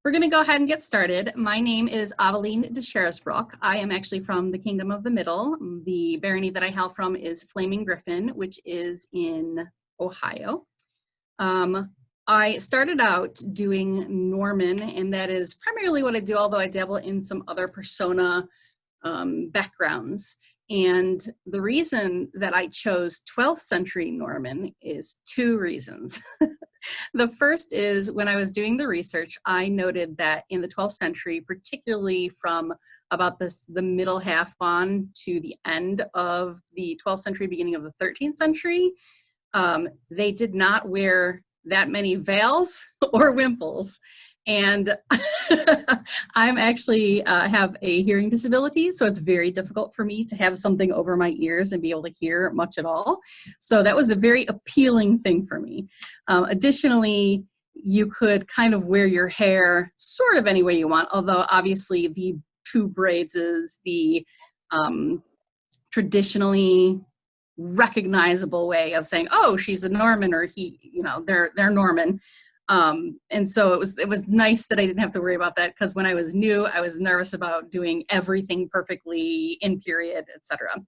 We're going to go ahead and get started. My name is Aveline de Scheresbroek. I am actually from the Kingdom of the Middle. The barony that I hail from is Flaming Griffin, which is in Ohio. I started out doing Norman, and that is primarily what I do, although I dabble in some other persona backgrounds. And the reason that I chose 12th century Norman is two reasons. The first is when I was doing the research, I noted that in the 12th century, particularly from about the middle half on to the end of the 12th century, beginning of the 13th century, they did not wear that many veils or wimples. And I'm actually have a hearing disability, so it's very difficult for me to have something over my ears and be able to hear much at all. So that was a very appealing thing for me. Additionally, you could kind of wear your hair sort of any way you want, although obviously the two braids is the traditionally recognizable way of saying, oh, she's a Norman, or he, you know, they're Norman. And so it was nice that I didn't have to worry about that, because when I was new, I was nervous about doing everything perfectly in period, etc.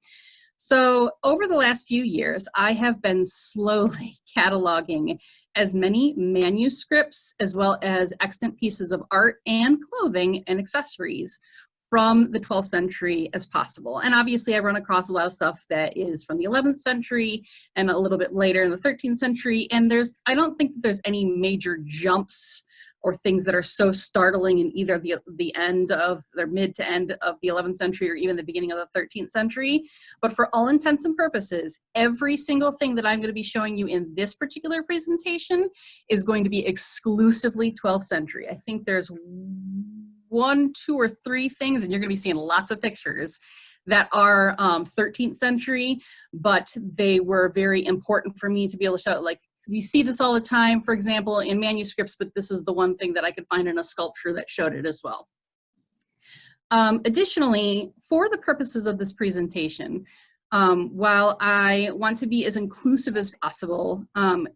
So over the last few years, I have been slowly cataloging as many manuscripts as well as extant pieces of art and clothing and accessories from the 12th century as possible. And obviously I run across a lot of stuff that is from the 11th century and a little bit later in the 13th century. And I don't think that there's any major jumps or things that are so startling in either the end of their mid to end of the 11th century or even the beginning of the 13th century. But for all intents and purposes, every single thing that I'm going to be showing you in this particular presentation is going to be exclusively 12th century. I think there's 1, 2, or 3 things, and you're going to be seeing lots of pictures that are 13th century, but they were very important for me to be able to show. Like, we see this all the time, for example, in manuscripts, but this is the one thing that I could find in a sculpture that showed it as well. Additionally, for the purposes of this presentation, while I want to be as inclusive as possible,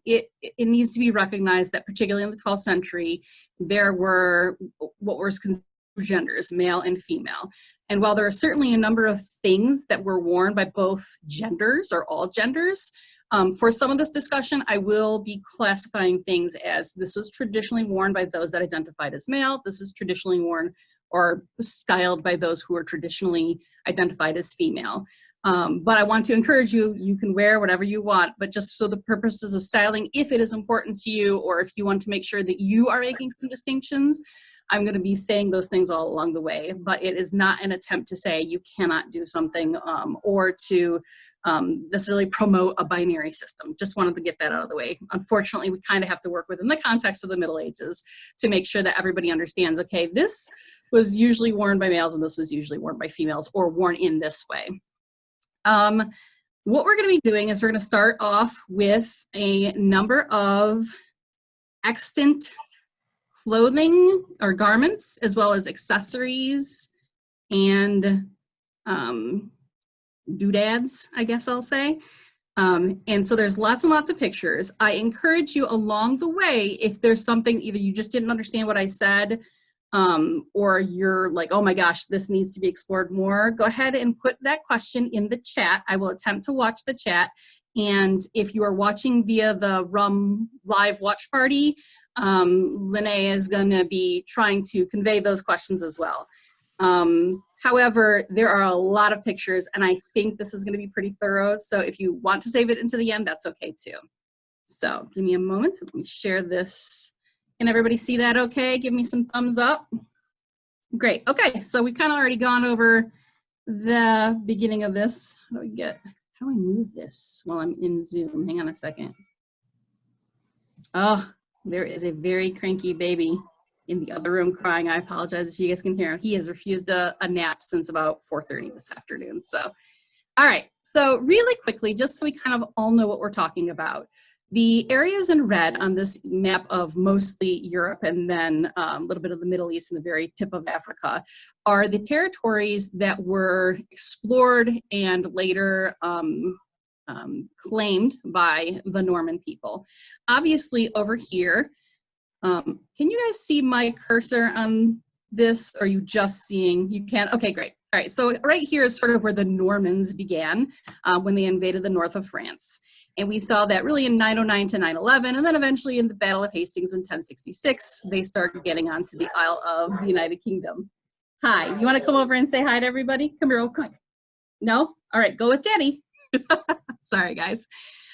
it needs to be recognized that particularly in the 12th century, there were what was considered genders, male and female. And while there are certainly a number of things that were worn by both genders or all genders, for some of this discussion, I will be classifying things as this was traditionally worn by those that identified as male, this is traditionally worn or styled by those who are traditionally identified as female. But I want to encourage you, you can wear whatever you want, but just so the purposes of styling, if it is important to you, or if you want to make sure that you are making some distinctions, I'm going to be saying those things all along the way, but it is not an attempt to say you cannot do something or to necessarily promote a binary system. Just wanted to get that out of the way. Unfortunately, we kind of have to work within the context of the Middle Ages to make sure that everybody understands, okay, this was usually worn by males and this was usually worn by females, or worn in this way. What we're going to be doing is we're going to start off with a number of extant clothing or garments, as well as accessories and doodads, I guess I'll say. And so there's lots and lots of pictures. I encourage you along the way, if there's something either you just didn't understand what I said, or you're like, oh my gosh, this needs to be explored more, go ahead and put that question in the chat. I will attempt to watch the chat. And if you are watching via the RUM live watch party, Lene is going to be trying to convey those questions as well. However, there are a lot of pictures, and I think this is going to be pretty thorough. So if you want to save it into the end, that's okay too. So give me a moment. Let me share this. Can everybody see that okay? Give me some thumbs up. Great. Okay, so we've kind of already gone over the beginning of this. How do I move this while I'm in Zoom? Hang on a second. Oh, there is a very cranky baby in the other room crying. I apologize if you guys can hear him. He has refused a nap since about 4:30 this afternoon. So, all right. So really quickly, just so we kind of all know what we're talking about. The areas in red on this map of mostly Europe and then a little bit of the Middle East and the very tip of Africa are the territories that were explored and later claimed by the Norman people. Obviously over here, Can you guys see my cursor on this? Or are you just seeing, you can? Okay, great. All right, so right here is sort of where the Normans began when they invaded the north of France. And we saw that really in 909 to 911, and then eventually in the Battle of Hastings in 1066, they started getting onto the Isle of the United Kingdom. Hi, you wanna come over and say hi to everybody? Come here real quick. No? All right, go with Daddy. Sorry, guys.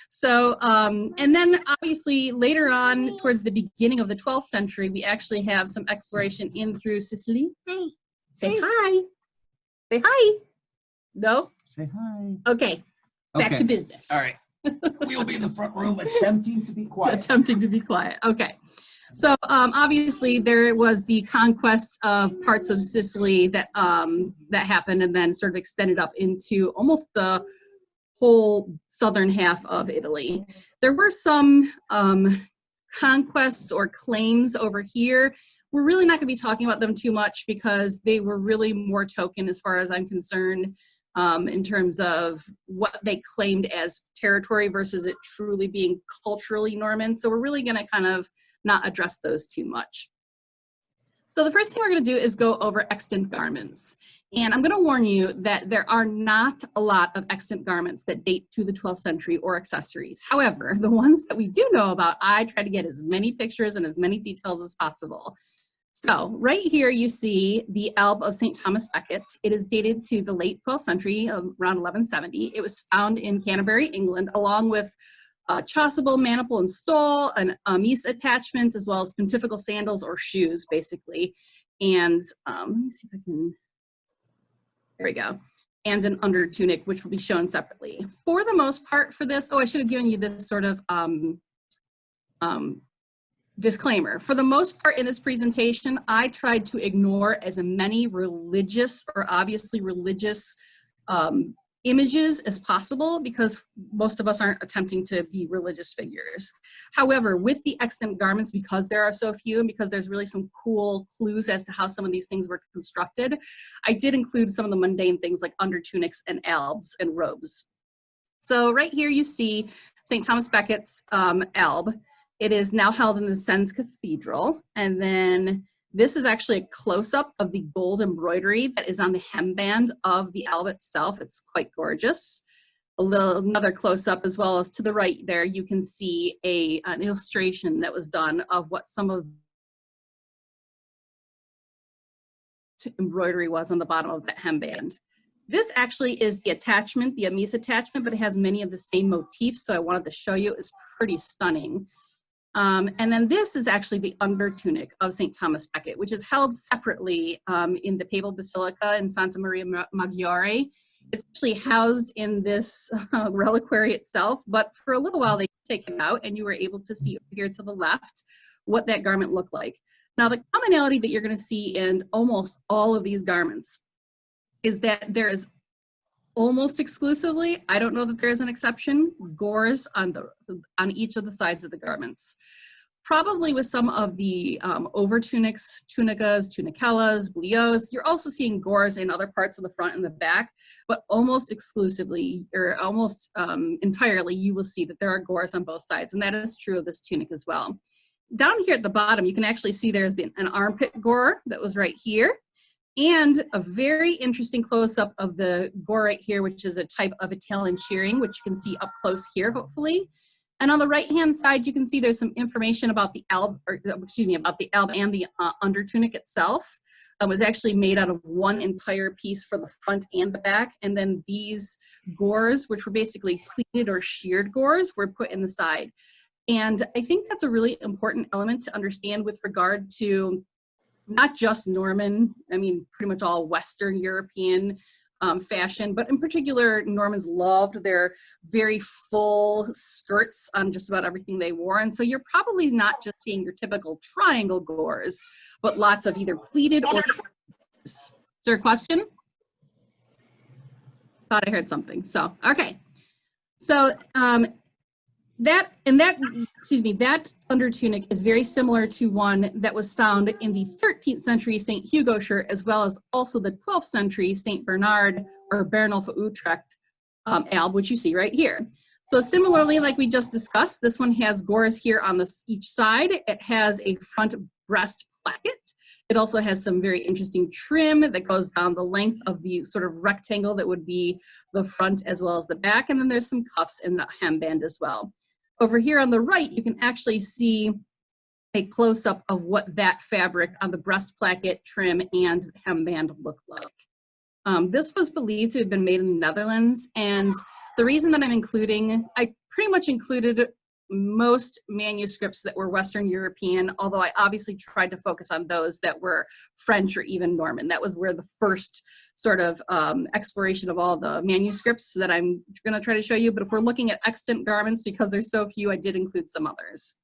So, and then obviously later on, towards the beginning of the 12th century, we actually have some exploration in through Sicily. Hi. Say hi. Say hi. No? Say hi. Okay, back to business. All right. We'll be in the front room attempting to be quiet. Attempting to be quiet. Okay. So obviously there was the conquest of parts of Sicily that that happened and then sort of extended up into almost the whole southern half of Italy. There were some conquests or claims over here. We're really not going to be talking about them too much because they were really more token as far as I'm concerned in terms of what they claimed as territory versus it truly being culturally Norman. So we're really going to kind of not address those too much. So the first thing we're going to do is go over extant garments. And I'm going to warn you that there are not a lot of extant garments that date to the 12th century or accessories. However, the ones that we do know about, I try to get as many pictures and as many details as possible. So right here you see the alb of St. Thomas Becket. It is dated to the late 12th century, around 1170. It was found in Canterbury, England, along with chasuble, maniple, and stole, an mise attachment, as well as pontifical sandals or shoes, basically. And let me see if I can, there we go. And an under tunic, which will be shown separately. For the most part for this, oh, I should have given you this sort of disclaimer. For the most part in this presentation, I tried to ignore as many religious or obviously religious images as possible because most of us aren't attempting to be religious figures. However, with the extant garments, because there are so few and because there's really some cool clues as to how some of these things were constructed, I did include some of the mundane things like under tunics and albs and robes. So right here you see St. Thomas Becket's alb. It is now held in the Sens Cathedral. And then this is actually a close-up of the gold embroidery that is on the hemband of the alb itself. It's quite gorgeous. Another close-up as well as to the right there, you can see an illustration that was done of what some of the embroidery was on the bottom of that hemband. This actually is the attachment, the mise attachment, but it has many of the same motifs, so I wanted to show you. It's pretty stunning. And then this is actually the under tunic of St. Thomas Becket, which is held separately in the Papal Basilica in Santa Maria Maggiore. It's actually housed in this reliquary itself, but for a little while they take it out and you were able to see here to the left what that garment looked like. Now the commonality that you're going to see in almost all of these garments is that there is almost exclusively, I don't know that there's an exception, gores on each of the sides of the garments. Probably with some of the over tunics, tunicas, tunicellas, bliauts, you're also seeing gores in other parts of the front and the back, but almost exclusively, or almost entirely, you will see that there are gores on both sides, and that is true of this tunic as well. Down here at the bottom, you can actually see there's an armpit gore that was right here. And a very interesting close-up of the gore right here, which is a type of Italian shearing, which you can see up close here, hopefully. And on the right-hand side, you can see there's some information about the alb, or excuse me, about the alb and the under tunic itself. It was actually made out of one entire piece for the front and the back. And then these gores, which were basically pleated or sheared gores, were put in the side. And I think that's a really important element to understand with regard to not just Norman, I mean, pretty much all Western European fashion, but in particular, Normans loved their very full skirts on just about everything they wore. And so you're probably not just seeing your typical triangle gores, but lots of either pleated or... Is there a question? Thought I heard something. So, okay. So, that under tunic is very similar to one that was found in the 13th century St. Hugo shirt, as well as also the 12th century St. Bernard or Bernulf of Utrecht alb, which you see right here. So similarly, like we just discussed, this one has gores here on each side. It has a front breast placket. It also has some very interesting trim that goes down the length of the sort of rectangle that would be the front as well as the back. And then there's some cuffs in the hemband as well. Over here on the right, you can actually see a close-up of what that fabric on the breast placket, trim, and hemband look like. This was believed to have been made in the Netherlands, and the reason that I pretty much included most manuscripts that were Western European, although I obviously tried to focus on those that were French or even Norman. That was where the first sort of exploration of all the manuscripts that I'm gonna try to show you. But if we're looking at extant garments, because there's so few, I did include some others.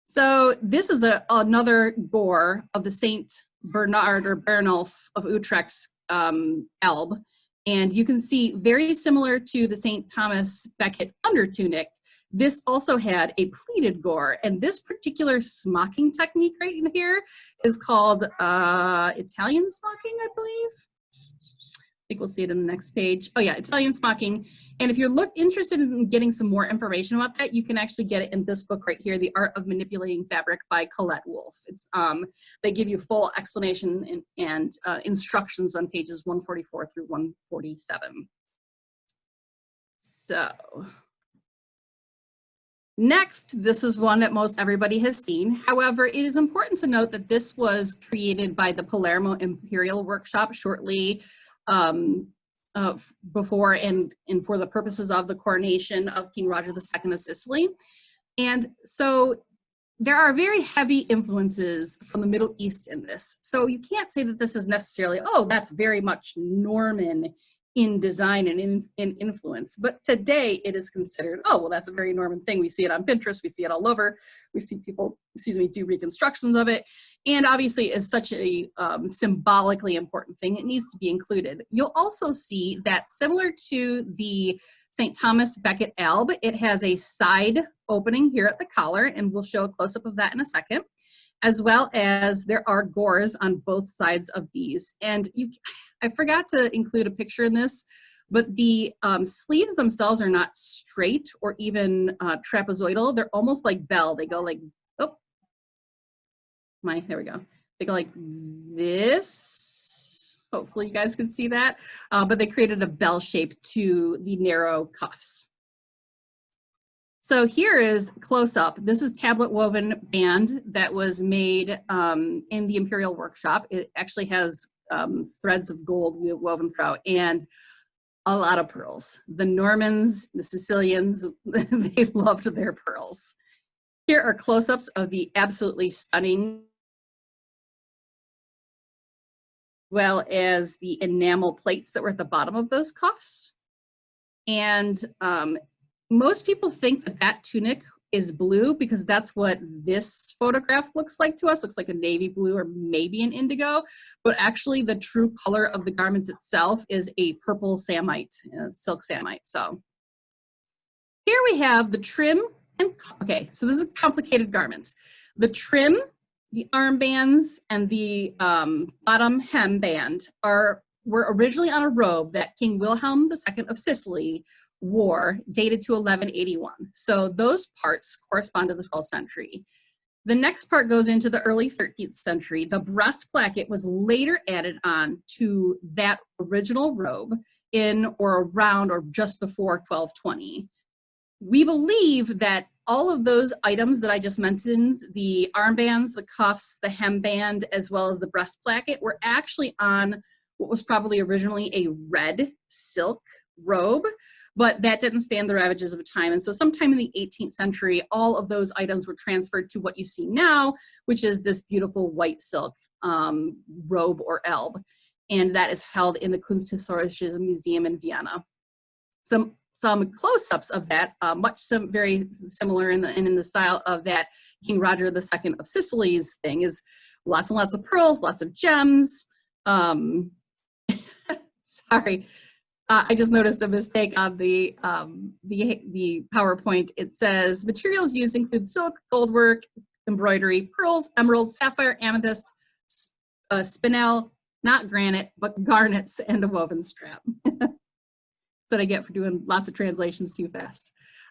So this is another gore of the Saint Bernard or Bernulf of Utrecht's alb. And you can see very similar to the St. Thomas Becket under tunic, this also had a pleated gore. And this particular smocking technique right in here is called Italian smocking, I believe. I think we'll see it in the next page. Oh yeah, Italian smocking. And if you're interested in getting some more information about that, you can actually get it in this book right here, The Art of Manipulating Fabric by Colette Wolfe. It's, they give you full explanation and instructions on pages 144 through 147. So next, this is one that most everybody has seen. However, it is important to note that this was created by the Palermo Imperial Workshop shortly before and for the purposes of the coronation of King Roger II of Sicily. And so there are very heavy influences from the Middle East in this. So you can't say that this is necessarily, oh, that's very much Norman in design and in influence. But today it is considered, oh, well, that's a very Norman thing. We see it on Pinterest. We see it all over. We see people, do reconstructions of it. And obviously it's such a symbolically important thing. It needs to be included. You'll also see that similar to the St. Thomas Becket alb, it has a side opening here at the collar, and we'll show a close-up of that in a second, as well as there are gores on both sides of these. And I forgot to include a picture in this, but the sleeves themselves are not straight or even trapezoidal. They're almost like bell. They go like, there we go. They go like this. Hopefully you guys can see that. But they created a bell shape to the narrow cuffs. So here is close up. This is tablet woven band that was made in the Imperial Workshop. It actually has threads of gold woven throughout and a lot of pearls. The Normans, the Sicilians, they loved their pearls. Here are close-ups of the absolutely stunning, well as the enamel plates that were at the bottom of those cuffs. And most people think that that tunic is blue because that's what this photograph looks like to us. Looks like a navy blue or maybe an indigo, but actually the true color of the garment itself is a purple samite, silk samite. So here we have the trim and, okay, so this is a complicated garment. The trim, the armbands, and the bottom hemband were originally on a robe that King Wilhelm II of Sicily wore, dated to 1181. So those parts correspond to the 12th century. The next part goes into the early 13th century. The breast placket was later added on to that original robe in or around or just before 1220. We believe that all of those items that I just mentioned, the armbands, the cuffs, the hemband, as well as the breast placket, were actually on what was probably originally a red silk robe, but that didn't stand the ravages of time. And so sometime in the 18th century, all of those items were transferred to what you see now, which is this beautiful white silk robe or alb. And that is held in the Kunsthistorisches Museum in Vienna. Some close-ups of that, very similar in the style of that King Roger II of Sicily's thing, is lots and lots of pearls, lots of gems. Sorry. I just noticed a mistake on the PowerPoint. It says materials used include silk, goldwork, embroidery, pearls, emerald, sapphire, amethyst, spinel, not granite, but garnets, and a woven strap. That's what I get for doing lots of translations too fast.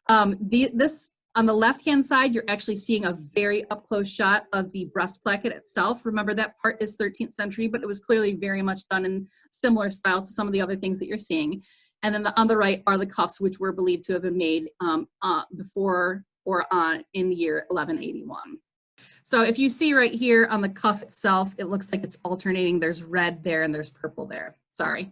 This on the left-hand side, you're actually seeing a very up-close shot of the breast placket itself. Remember, that part is 13th century, but it was clearly very much done in similar style to some of the other things that you're seeing. And then on the right are the cuffs, which were believed to have been made before or in the year 1181. So if you see right here on the cuff itself, it looks like it's alternating. There's red there and there's purple there. Sorry.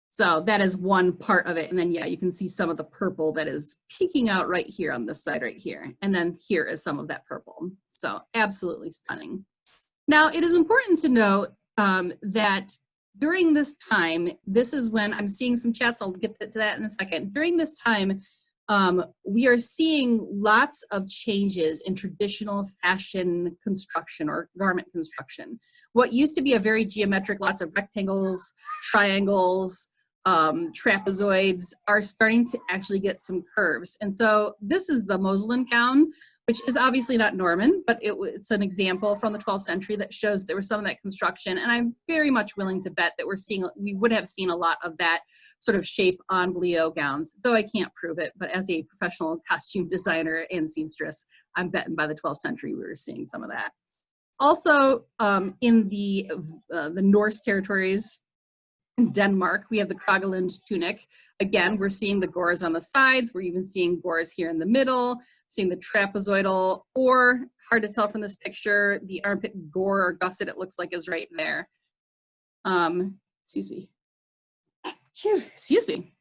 So that is one part of it. And then, yeah, you can see some of the purple that is peeking out right here on this side right here. And then here is some of that purple. So absolutely stunning. Now, it is important to note that during this time, this is when I'm seeing some chats. I'll get to that in a second. During this time, we are seeing lots of changes in traditional fashion construction or garment construction. What used to be a very geometric, lots of rectangles, triangles, trapezoids are starting to actually get some curves. And so this is the Moselin gown, which is obviously not Norman, but it's an example from the 12th century that shows there was some of that construction. And I'm very much willing to bet that we would have seen a lot of that sort of shape on Bliaut gowns, though I can't prove it. But as a professional costume designer and seamstress, I'm betting by the 12th century we were seeing some of that. Also, in the Norse territories, in Denmark, we have the Kragelund tunic. Again, we're seeing the gores on the sides. We're even seeing gores here in the middle, seeing the trapezoidal, or hard to tell from this picture, the armpit gore or gusset it looks like is right there. Excuse me. Excuse me.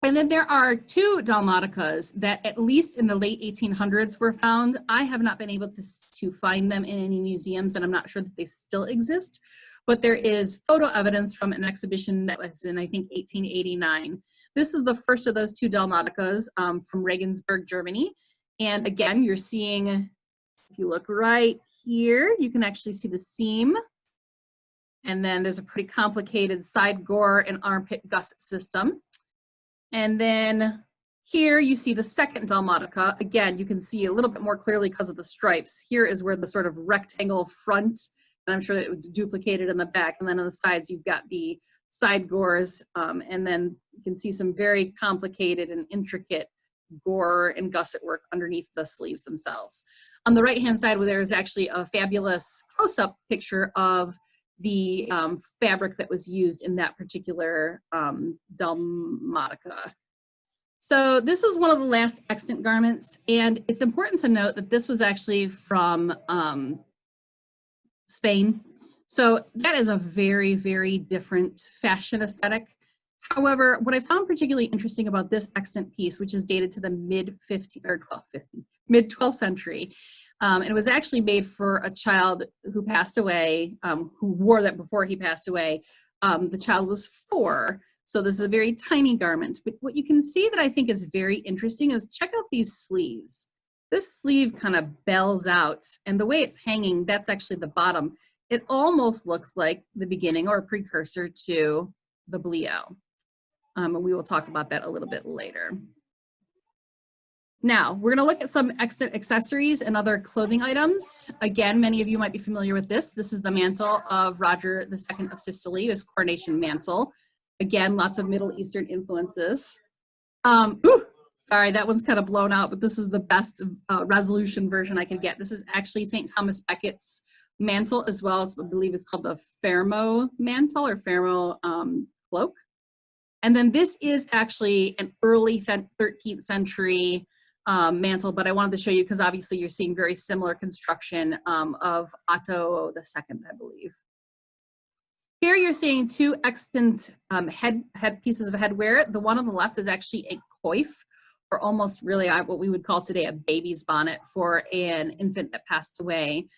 And then there are two dalmaticas that at least in the late 1800s were found. I have not been able to find them in any museums, and I'm not sure that they still exist. But there is photo evidence from an exhibition that was in, I think, 1889. This is the first of those two dalmaticas from Regensburg, Germany. And again, you're seeing, if you look right here, you can actually see the seam. And then there's a pretty complicated side gore and armpit gusset system. And then here you see the second dalmatica. Again, you can see a little bit more clearly because of the stripes. Here is where the sort of rectangle front, and I'm sure it was duplicated in the back. And then on the sides, you've got the side gores. And then you can see some very complicated and intricate gore and gusset work underneath the sleeves themselves. On the right-hand side, where there is actually a fabulous close-up picture of the fabric that was used in that particular dalmatica. So this is one of the last extant garments, and it's important to note that this was actually from Spain. So that is a very, very different fashion aesthetic. However, what I found particularly interesting about this extant piece, which is dated to the mid-12th century, and it was actually made for a child who passed away, who wore that before he passed away. The child was 4, so this is a very tiny garment. But what you can see that I think is very interesting is check out these sleeves. This sleeve kind of bells out, and the way it's hanging, that's actually the bottom. It almost looks like the beginning or a precursor to the Bliaut. And we will talk about that a little bit later. Now, we're going to look at some extant accessories and other clothing items. Again, many of you might be familiar with this. This is the mantle of Roger II of Sicily, his coronation mantle. Again, lots of Middle Eastern influences. Sorry, that one's kind of blown out, but this is the best resolution version I can get. This is actually St. Thomas Becket's mantle as well. As I believe it's called the Fermo mantle or Fermo cloak. And then this is actually an early 13th century mantle, but I wanted to show you because obviously you're seeing very similar construction of Otto II, I believe. Here you're seeing two extant head pieces of headwear. The one on the left is actually a coif, or almost really what we would call today a baby's bonnet for an infant that passed away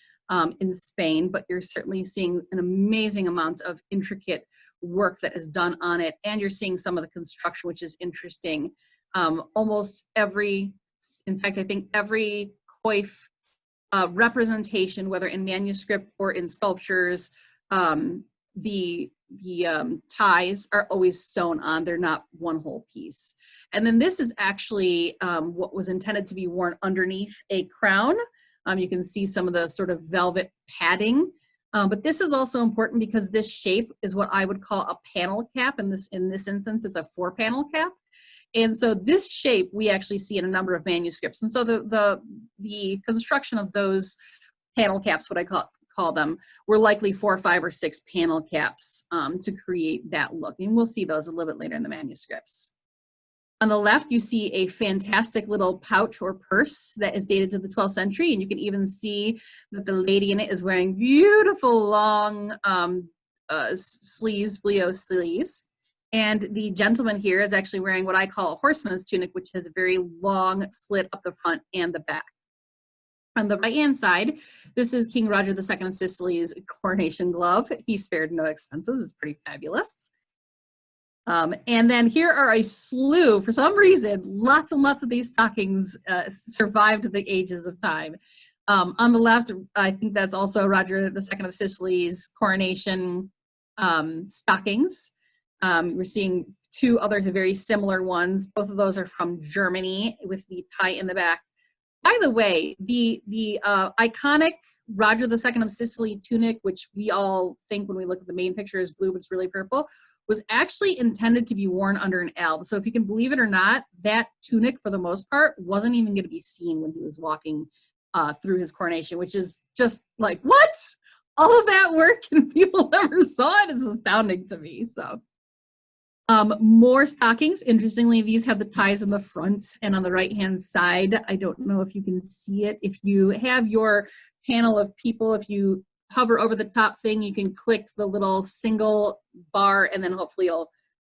in Spain, but you're certainly seeing an amazing amount of intricate work that is done on it, and you're seeing some of the construction, which is interesting. Almost every, in fact, I think every coif representation, whether in manuscript or in sculptures, the ties are always sewn on. They're not one whole piece. And then this is actually what was intended to be worn underneath a crown. You can see some of the sort of velvet padding. But this is also important because this shape is what I would call a panel cap. In this instance, it's a 4-panel cap. And so this shape we actually see in a number of manuscripts. And so the construction of those panel caps, what I call them, were likely 4, 5, or 6 panel caps to create that look. And we'll see those a little bit later in the manuscripts. On the left, you see a fantastic little pouch or purse that is dated to the 12th century. And you can even see that the lady in it is wearing beautiful long sleeves, Bliaut sleeves. And the gentleman here is actually wearing what I call a horseman's tunic, which has a very long slit up the front and the back. On the right-hand side, this is King Roger II of Sicily's coronation glove. He spared no expenses. It's pretty fabulous. And then here are a slew, for some reason, lots and lots of these stockings survived the ages of time. On the left, I think that's also Roger II of Sicily's coronation stockings. We're seeing 2 other very similar ones. Both of those are from Germany with the tie in the back. By the way, the iconic Roger II of Sicily tunic, which we all think when we look at the main picture is blue, but it's really purple, was actually intended to be worn under an alb. So if you can believe it or not, that tunic, for the most part, wasn't even going to be seen when he was walking through his coronation, which is just like, what? All of that work and people never saw it is astounding to me. So more stockings. Interestingly, these have the ties in the front and on the right-hand side. I don't know if you can see it. If you have your panel of people, if you hover over the top thing, you can click the little single bar and then hopefully you'll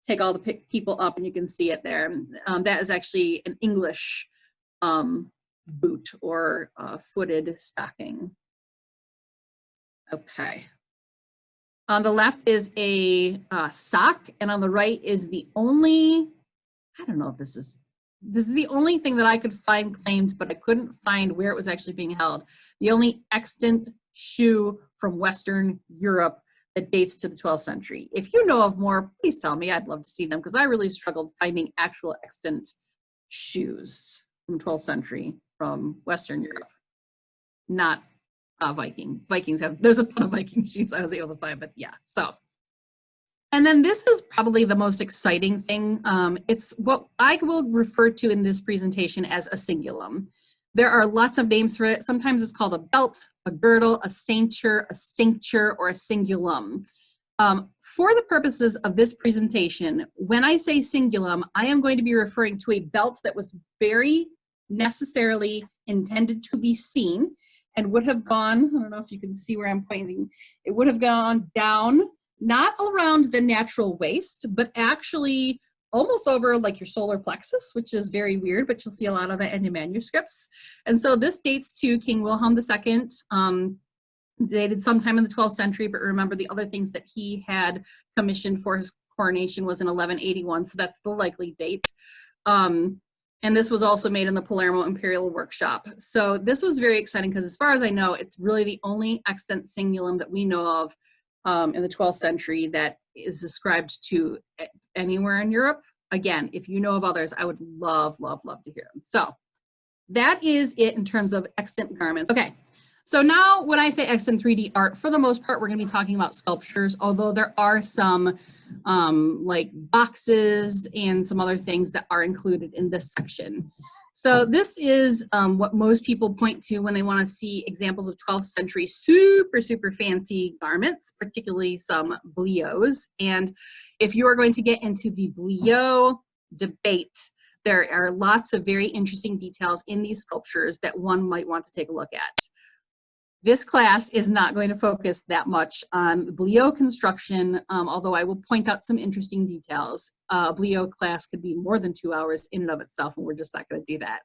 take all the people up and you can see it there. That is actually an English boot or footed stocking. Okay. On the left is a sock, and on the right is the only, I don't know if this is the only thing that I could find claimed, but I couldn't find where it was actually being held. The only extant shoe from Western Europe that dates to the 12th century. If you know of more, please tell me. I'd love to see them because I really struggled finding actual extant shoes from 12th century from Western Europe. Not Vikings have, there's a ton of Viking shoes I was able to find, but yeah, so. And then this is probably the most exciting thing. It's what I will refer to in this presentation as a cingulum. There are lots of names for it. Sometimes it's called a belt, a girdle, a cincture, or a cingulum. For the purposes of this presentation, when I say cingulum, I am going to be referring to a belt that was very necessarily intended to be seen and would have gone, I don't know if you can see where I'm pointing, it would have gone down, not around the natural waist, but actually almost over like your solar plexus, which is very weird, but you'll see a lot of that in your manuscripts. And so this dates to King Wilhelm II, dated sometime in the 12th century, but remember the other things that he had commissioned for his coronation was in 1181, so that's the likely date. And this was also made in the Palermo Imperial Workshop. So this was very exciting because as far as I know, it's really the only extant cingulum that we know of in the 12th century that is ascribed to anywhere in Europe. Again, if you know of others, I would love, love, love to hear them. So that is it in terms of extant garments. Okay, so now when I say extant 3D art, for the most part, we're gonna be talking about sculptures, although there are some like boxes and some other things that are included in this section. So this is what most people point to when they want to see examples of 12th century super, super fancy garments, particularly some Bliauts. And if you are going to get into the Bliaut debate, there are lots of very interesting details in these sculptures that one might want to take a look at. This class is not going to focus that much on Bliaut construction, although I will point out some interesting details. Bliaut class could be more than 2 hours in and of itself, and we're just not going to do that.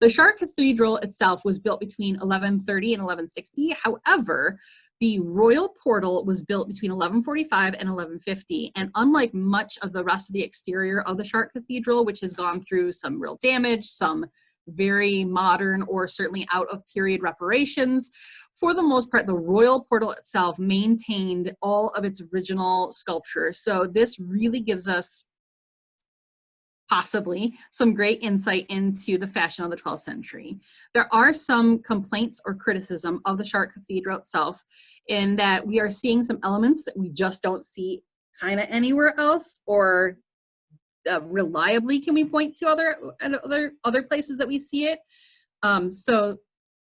The Chartres Cathedral itself was built between 1130 and 1160. However, the royal portal was built between 1145 and 1150, and unlike much of the rest of the exterior of the Chartres Cathedral, which has gone through some real damage, some very modern or certainly out of period reparations, for the most part, the royal portal itself maintained all of its original sculpture. So this really gives us possibly some great insight into the fashion of the 12th century. There are some complaints or criticism of the Chartres Cathedral itself in that we are seeing some elements that we just don't see kind of anywhere else, or reliably can we point to other places that we see it. So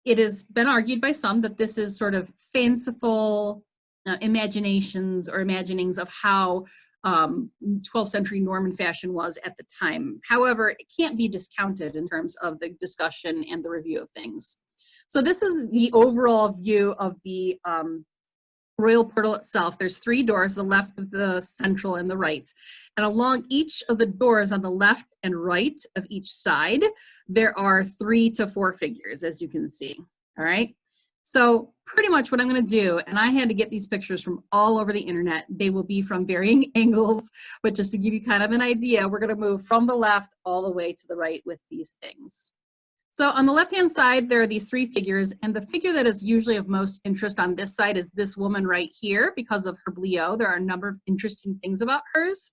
it has been argued by some that this is sort of fanciful imaginations or imaginings of how 12th century Norman fashion was at the time. However, it can't be discounted in terms of the discussion and the review of things. So this is the overall view of the royal portal itself. There's 3 doors, the left, the central, and the right. And along each of the doors on the left and right of each side, there are 3 to 4 figures, as you can see. All right. So pretty much what I'm going to do, and I had to get these pictures from all over the internet. They will be from varying angles, but just to give you kind of an idea, we're going to move from the left all the way to the right with these things. So on the left-hand side, there are these 3 figures, and the figure that is usually of most interest on this side is this woman right here because of her Bliaut. There are a number of interesting things about hers.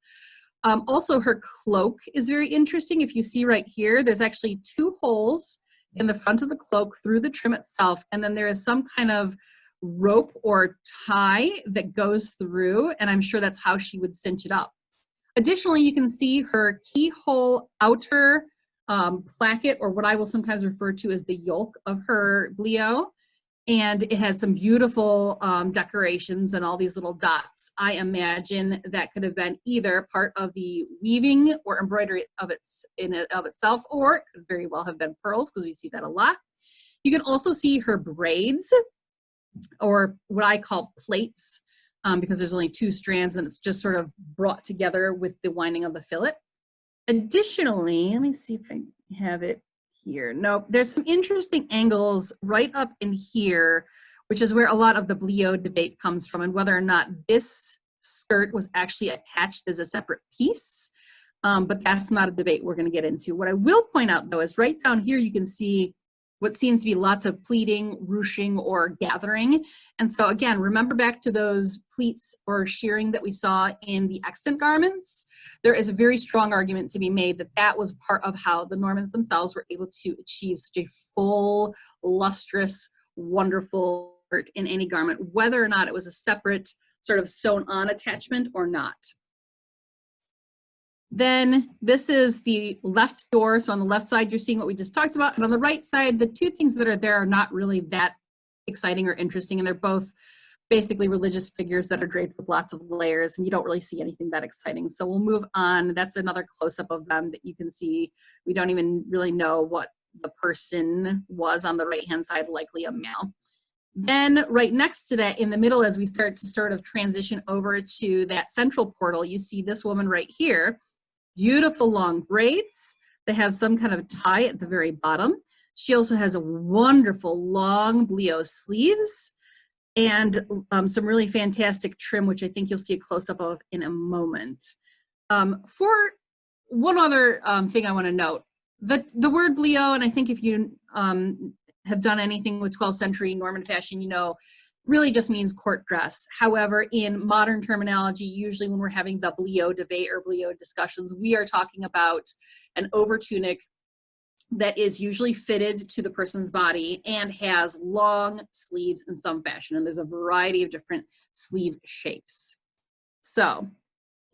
Also, her cloak is very interesting. If you see right here, there's actually 2 holes in the front of the cloak through the trim itself, and then there is some kind of rope or tie that goes through, and I'm sure that's how she would cinch it up. Additionally, you can see her keyhole outer placket, or what I will sometimes refer to as the yoke of her Bliaut, and it has some beautiful decorations and all these little dots. I imagine that could have been either part of the weaving or embroidery of itself, or it could very well have been pearls, because we see that a lot. You can also see her braids, or what I call plaits, because there's only 2 strands and it's just sort of brought together with the winding of the fillet. Additionally, let me see if I have it here. Nope, there's some interesting angles right up in here, which is where a lot of the Bliaut debate comes from, and whether or not this skirt was actually attached as a separate piece. But that's not a debate we're going to get into. What I will point out, though, is right down here you can see what seems to be lots of pleating, ruching, or gathering. And so again, remember back to those pleats or shearing that we saw in the extant garments. There is a very strong argument to be made that that was part of how the Normans themselves were able to achieve such a full, lustrous, wonderful skirt in any garment, whether or not it was a separate sort of sewn-on attachment or not. Then this is the left door. So on the left side, you're seeing what we just talked about. And on the right side, the 2 things that are there are not really that exciting or interesting. And they're both basically religious figures that are draped with lots of layers. And you don't really see anything that exciting. So we'll move on. That's another close-up of them that you can see. We don't even really know what the person was on the right-hand side, likely a male. Then right next to that, in the middle, as we start to sort of transition over to that central portal, you see this woman right here. Beautiful long braids that have some kind of tie at the very bottom. She also has a wonderful long Bliaut sleeves and some really fantastic trim, which I think you'll see a close-up of in a moment. For one other thing I want to note, the word Bliaut, and I think if you have done anything with 12th century Norman fashion, you know, really just means court dress. However, in modern terminology, usually when we're having the Bliaut debate or Bliaut discussions, we are talking about an over tunic that is usually fitted to the person's body and has long sleeves in some fashion. And there's a variety of different sleeve shapes. So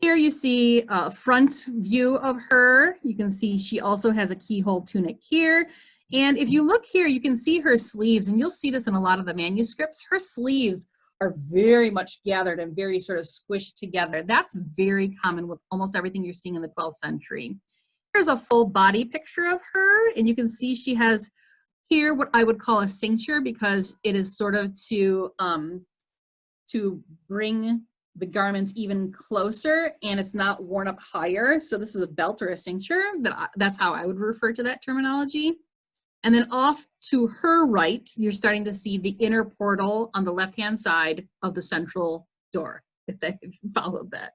here you see a front view of her. You can see she also has a keyhole tunic here. And if you look here, you can see her sleeves, and you'll see this in a lot of the manuscripts. Her sleeves are very much gathered and very sort of squished together. That's very common with almost everything you're seeing in the 12th century. Here's a full body picture of her, and you can see she has here what I would call a cincture, because it is sort of to bring the garments even closer, and it's not worn up higher. So this is a belt or a cincture. That's how I would refer to that terminology. And then off to her right, you're starting to see the inner portal on the left-hand side of the central door, if you followed that.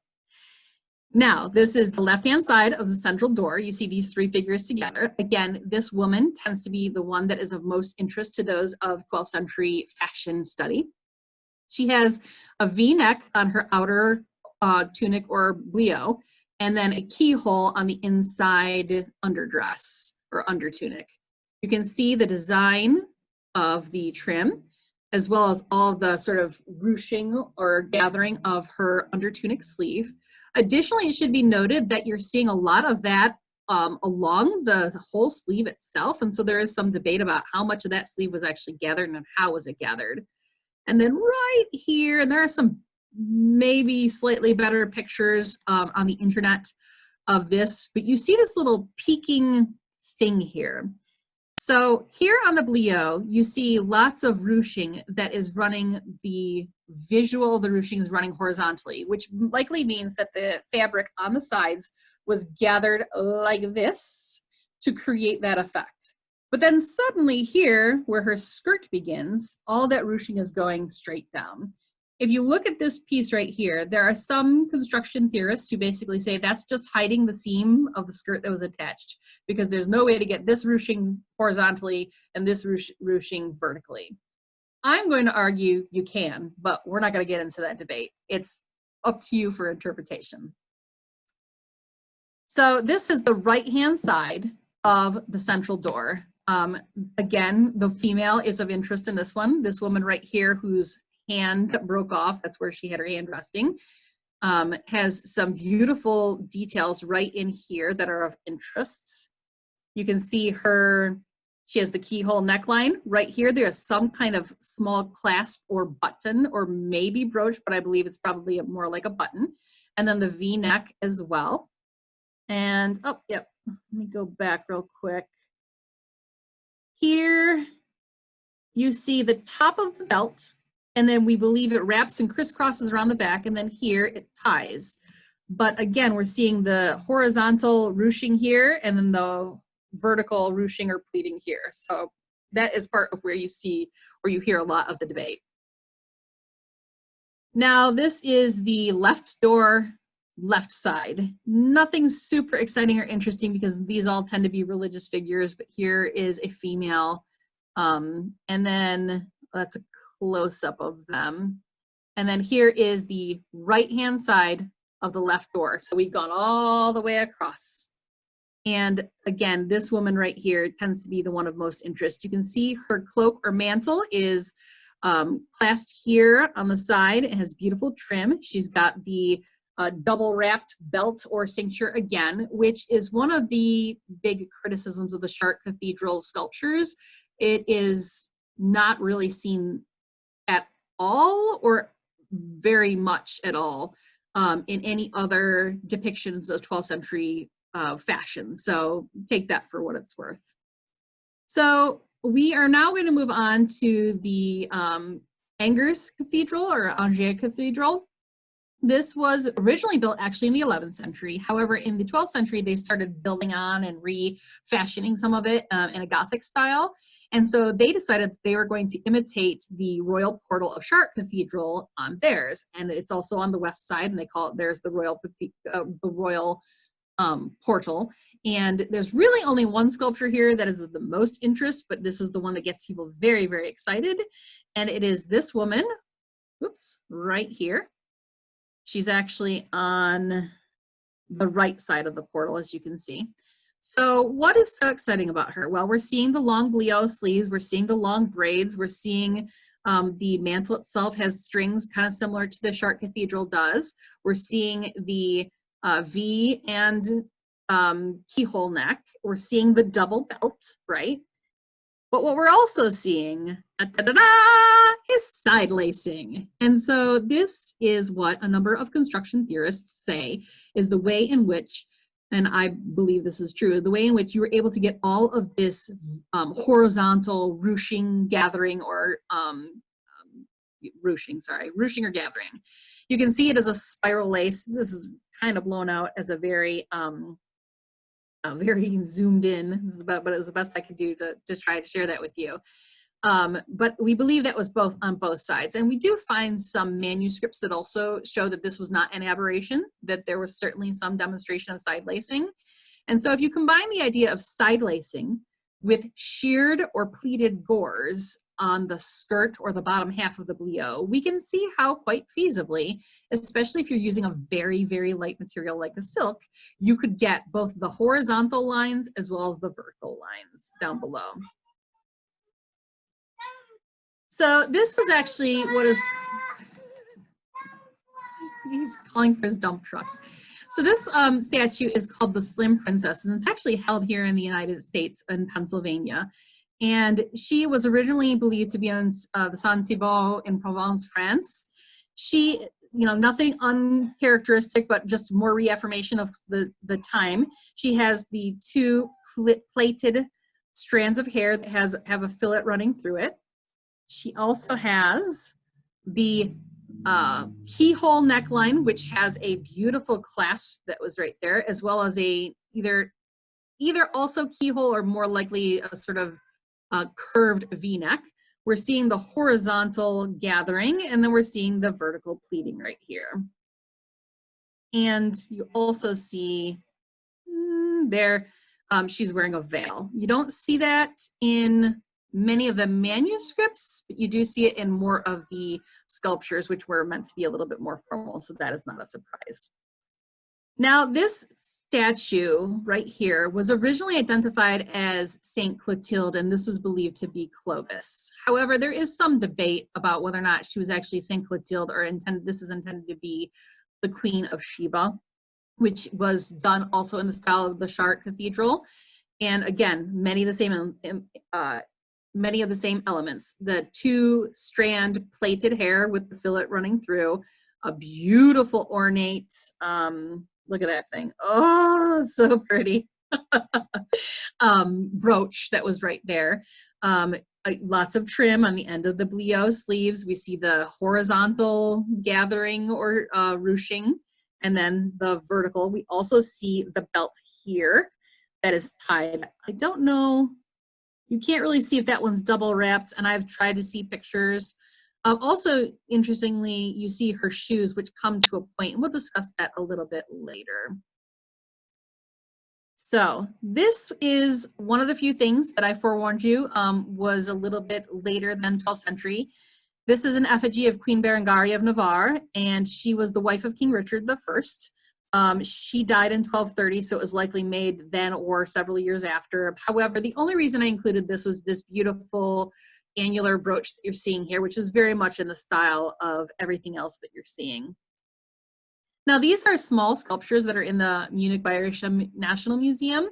Now, this is the left-hand side of the central door. You see these 3 figures together. Again, this woman tends to be the one that is of most interest to those of 12th century fashion study. She has a V-neck on her outer tunic or Bliaut, and then a keyhole on the inside underdress or under tunic. You can see the design of the trim, as well as all the sort of ruching or gathering of her under tunic sleeve. Additionally, it should be noted that you're seeing a lot of that along the whole sleeve itself. And so there is some debate about how much of that sleeve was actually gathered and how was it gathered. And then right here, and there are some maybe slightly better pictures on the internet of this, but you see this little peeking thing here. So here on the Bliaut, you see lots of ruching that is running the visual, the ruching is running horizontally, which likely means that the fabric on the sides was gathered like this to create that effect. But then suddenly here, where her skirt begins, all that ruching is going straight down. If you look at this piece right here, there are some construction theorists who basically say that's just hiding the seam of the skirt that was attached, because there's no way to get this ruching horizontally and this ruching vertically. I'm going to argue you can, but we're not going to get into that debate. It's up to you for interpretation. So this is the right-hand side of the central door. Again, the female is of interest in this one. This woman right here whose hand broke off, that's where she had her hand resting, has some beautiful details right in here that are of interest. You can see she has the keyhole neckline right here. There's some kind of small clasp or button or maybe brooch, but I believe it's probably more like a button. And then the V-neck as well. And, oh, yep, let me go back real quick. Here you see the top of the belt, and then we believe it wraps and crisscrosses around the back, and then here it ties. But again, we're seeing the horizontal ruching here, and then the vertical ruching or pleating here. So that is part of where you hear a lot of the debate. Now this is the left door, left side. Nothing super exciting or interesting because these all tend to be religious figures, but here is a female. And then that's a close-up of them. And then here is the right-hand side of the left door. So we've gone all the way across. And again, this woman right here tends to be the one of most interest. You can see her cloak or mantle is clasped here on the side. It has beautiful trim. She's got the double wrapped belt or cincture again, which is one of the big criticisms of the Chartres Cathedral sculptures. It is not really seen at all or very much at all in any other depictions of 12th century fashion. So take that for what it's worth. So we are now going to move on to the Angers Cathedral or Angers Cathedral. This was originally built actually in the 11th century. However, in the 12th century, they started building on and refashioning some of it in a Gothic style. And so they decided that they were going to imitate the royal portal of Chartres Cathedral on theirs. And it's also on the west side, and they call it, there's the royal portal. And there's really only one sculpture here that is of the most interest, but this is the one that gets people very, very excited. And it is this woman, oops, right here. She's actually on the right side of the portal, as you can see. So what is so exciting about her? Well, we're seeing the long Bliaut sleeves, we're seeing the long braids, we're seeing the mantle itself has strings kind of similar to the Chartres Cathedral does. We're seeing the V and keyhole neck. We're seeing the double belt, right? But what we're also seeing is side lacing. And so this is what a number of construction theorists say is the way in which, and I believe this is true, the way in which you were able to get all of this horizontal ruching gathering or ruching or gathering. You can see it as a spiral lace. This is kind of blown out as a very very zoomed in, but it was the best I could do to just try to share that with you. But we believe that was both on both sides. And we do find some manuscripts that also show that this was not an aberration, that there was certainly some demonstration of side lacing. And so if you combine the idea of side lacing with sheared or pleated gores on the skirt or the bottom half of the Bliaut, we can see how quite feasibly, especially if you're using a very, very light material like the silk, you could get both the horizontal lines as well as the vertical lines down below. So this is actually what is, he's calling for his dump truck. So this statue is called the Slim Princess, and it's actually held here in the United States in Pennsylvania. And she was originally believed to be on the San Thibault in Provence, France. She, nothing uncharacteristic, but just more reaffirmation of the time. She has the two plaited strands of hair that have a fillet running through it. She also has the keyhole neckline, which has a beautiful clasp that was right there, as well as a either also keyhole or more likely a sort of curved V-neck. We're seeing the horizontal gathering, and then we're seeing the vertical pleating right here. And you also see there, she's wearing a veil. You don't see that in many of the manuscripts, but you do see it in more of the sculptures, which were meant to be a little bit more formal, so that is not a surprise. Now, this statue right here was originally identified as Saint Clotilde, and this was believed to be Clovis. However, there is some debate about whether or not she was actually Saint Clotilde or this is intended to be the Queen of Sheba, which was done also in the style of the Chartres Cathedral. And again, many of the same elements. The two-strand plaited hair with the fillet running through, a beautiful ornate, look at that thing. Oh, so pretty. Brooch that was right there. Lots of trim on the end of the Bliaut sleeves. We see the horizontal gathering or ruching, and then the vertical. We also see the belt here that is tied. I don't know. You can't really see if that one's double wrapped, and I've tried to see pictures. Also, interestingly, you see her shoes, which come to a point, and we'll discuss that a little bit later. So this is one of the few things that I forewarned you was a little bit later than 12th century. This is an effigy of Queen Berengaria of Navarre, and she was the wife of King Richard I. She died in 1230, so it was likely made then or several years after. However, the only reason I included this was this beautiful annular brooch that you're seeing here, which is very much in the style of everything else that you're seeing. Now, these are small sculptures that are in the Munich Bayerische National Museum.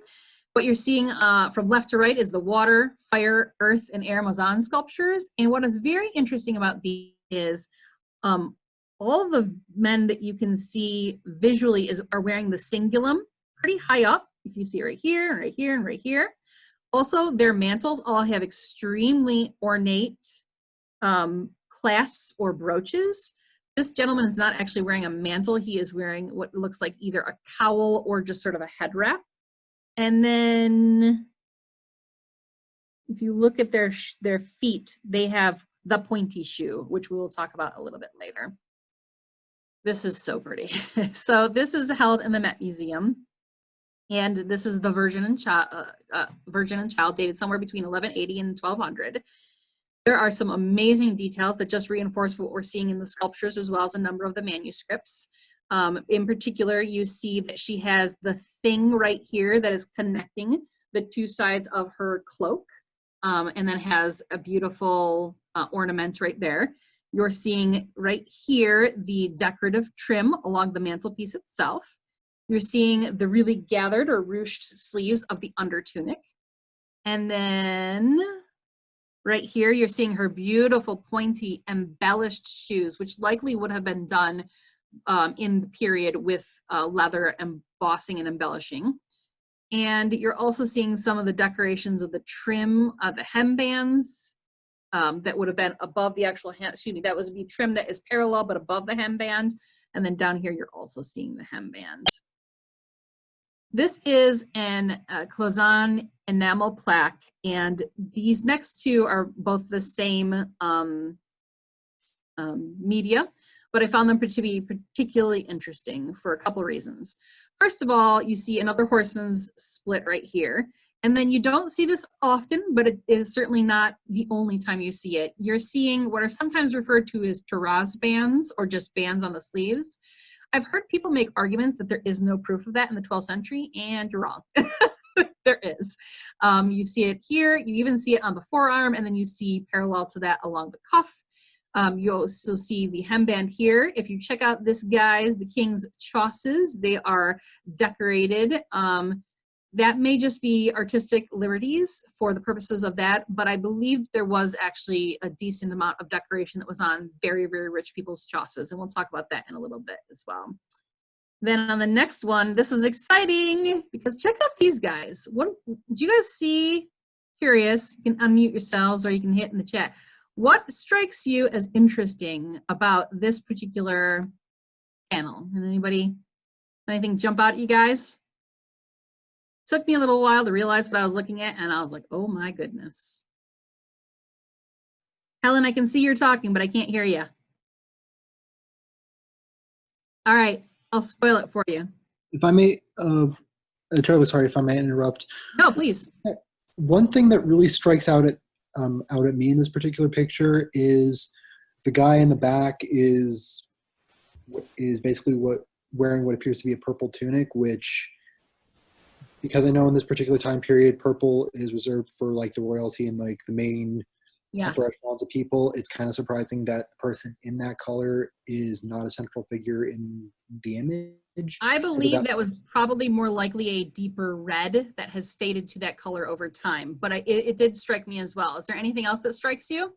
What you're seeing from left to right is the water, fire, earth, and air Mazan sculptures. And what is very interesting about these is all the men that you can see visually are wearing the cingulum pretty high up. If you see right here, and right here, and right here. Also, their mantles all have extremely ornate clasps or brooches. This gentleman is not actually wearing a mantle. He is wearing what looks like either a cowl or just sort of a head wrap. And then if you look at their feet, they have the pointy shoe, which we will talk about a little bit later. This is so pretty. So this is held in the Met Museum. And this is the Virgin and Child, dated somewhere between 1180 and 1200. There are some amazing details that just reinforce what we're seeing in the sculptures, as well as a number of the manuscripts. In particular, you see that she has the thing right here that is connecting the two sides of her cloak, and then has a beautiful ornament right there. You're seeing right here the decorative trim along the mantelpiece itself. You're seeing the really gathered or ruched sleeves of the under tunic. And then right here, you're seeing her beautiful pointy embellished shoes, which likely would have been done in the period with leather embossing and embellishing. And you're also seeing some of the decorations of the trim, the hembands that would have been above the actual hem, that would be trim that is parallel but above the hemband. And then down here, you're also seeing the hemband. This is an Cloisonne enamel plaque, and these next two are both the same media, but I found them to be particularly interesting for a couple of reasons. First of all, you see another horseman's split right here, and then you don't see this often, but it is certainly not the only time you see it. You're seeing what are sometimes referred to as terrasse bands, or just bands on the sleeves. I've heard people make arguments that there is no proof of that in the 12th century, and you're wrong. There is. You see it here, you even see it on the forearm, and then you see parallel to that along the cuff. You also see the hemband here. If you check out this guy's, the king's chausses, they are decorated. That may just be artistic liberties for the purposes of that, but I believe there was actually a decent amount of decoration that was on very, very rich people's chausses, and we'll talk about that in a little bit as well. Then on the next one, this is exciting because check out these guys. What do you guys see? Curious, you can unmute yourselves or you can hit in the chat. What strikes you as interesting about this particular panel? And anything jump out at you guys? Took me a little while to realize what I was looking at, and I was like, oh my goodness. Helen, I can see you're talking, but I can't hear you. All right, I'll spoil it for you. If I may, I'm terribly sorry if I may interrupt. No, please. One thing that really strikes out at me in this particular picture is the guy in the back is basically wearing what appears to be a purple tunic, which, because I know in this particular time period, purple is reserved for like the royalty and like the main upper echelons of people. It's kind of surprising that the person in that color is not a central figure in the image. I believe that was probably more likely a deeper red that has faded to that color over time, but it did strike me as well. Is there anything else that strikes you?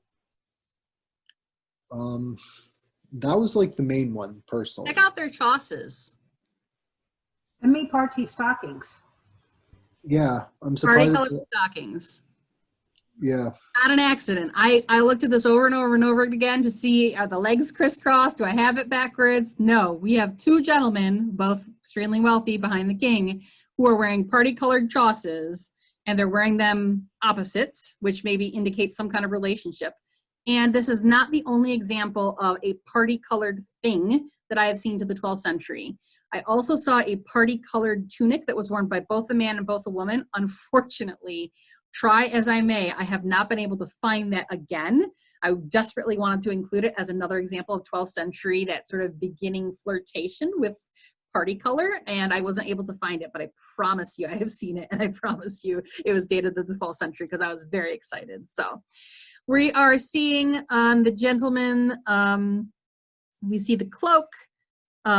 That was like the main one, personally. Check out their chausses. And me party stockings. Yeah, I'm surprised. Party colored stockings. Yeah. Not an accident. I looked at this over and over and over again to see, are the legs crisscrossed? Do I have it backwards? No, we have two gentlemen, both extremely wealthy behind the king, who are wearing party colored chausses, and they're wearing them opposites, which maybe indicates some kind of relationship. And this is not the only example of a party colored thing that I have seen to the 12th century. I also saw a party colored tunic that was worn by both a man and both a woman. Unfortunately, try as I may, I have not been able to find that again. I desperately wanted to include it as another example of 12th century, that sort of beginning flirtation with party color, and I wasn't able to find it, but I promise you I have seen it, and I promise you it was dated to the 12th century because I was very excited. So we are seeing the gentleman, we see the cloak,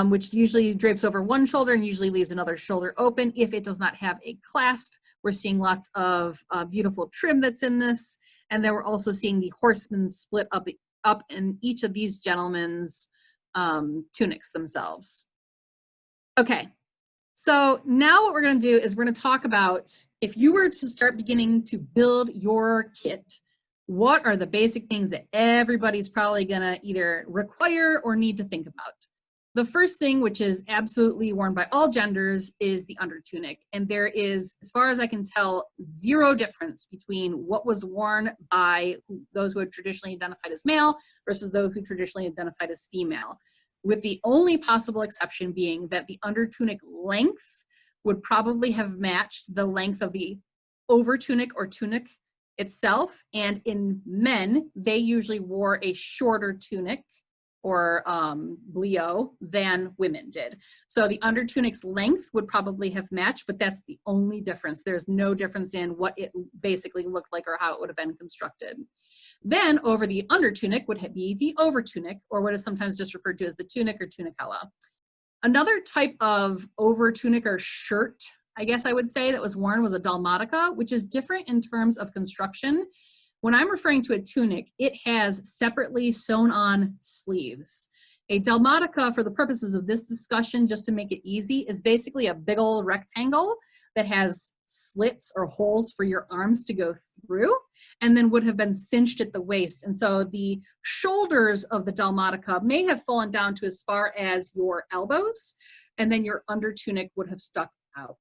which usually drapes over one shoulder and usually leaves another shoulder open if it does not have a clasp. We're seeing lots of beautiful trim that's in this. And then we're also seeing the horsemen split up in each of these gentlemen's tunics themselves. Okay, so now what we're gonna do is we're gonna talk about, if you were to start beginning to build your kit, what are the basic things that everybody's probably gonna either require or need to think about? The first thing, which is absolutely worn by all genders, is the undertunic. And there is, as far as I can tell, zero difference between what was worn by those who had traditionally identified as male versus those who traditionally identified as female, with the only possible exception being that the undertunic length would probably have matched the length of the overtunic or tunic itself. And in men, they usually wore a shorter tunic or Bliaut than women did. So the undertunic's length would probably have matched, but that's the only difference. There's no difference in what it basically looked like or how it would have been constructed. Then over the undertunic would be the overtunic, or what is sometimes just referred to as the tunic or tunicella. Another type of overtunic or shirt, I guess I would say, that was worn was a dalmatica, which is different in terms of construction. When I'm referring to a tunic, it has separately sewn on sleeves. A dalmatica, for the purposes of this discussion, just to make it easy, is basically a big old rectangle that has slits or holes for your arms to go through, and then would have been cinched at the waist. And so the shoulders of the dalmatica may have fallen down to as far as your elbows, and then your undertunic would have stuck out.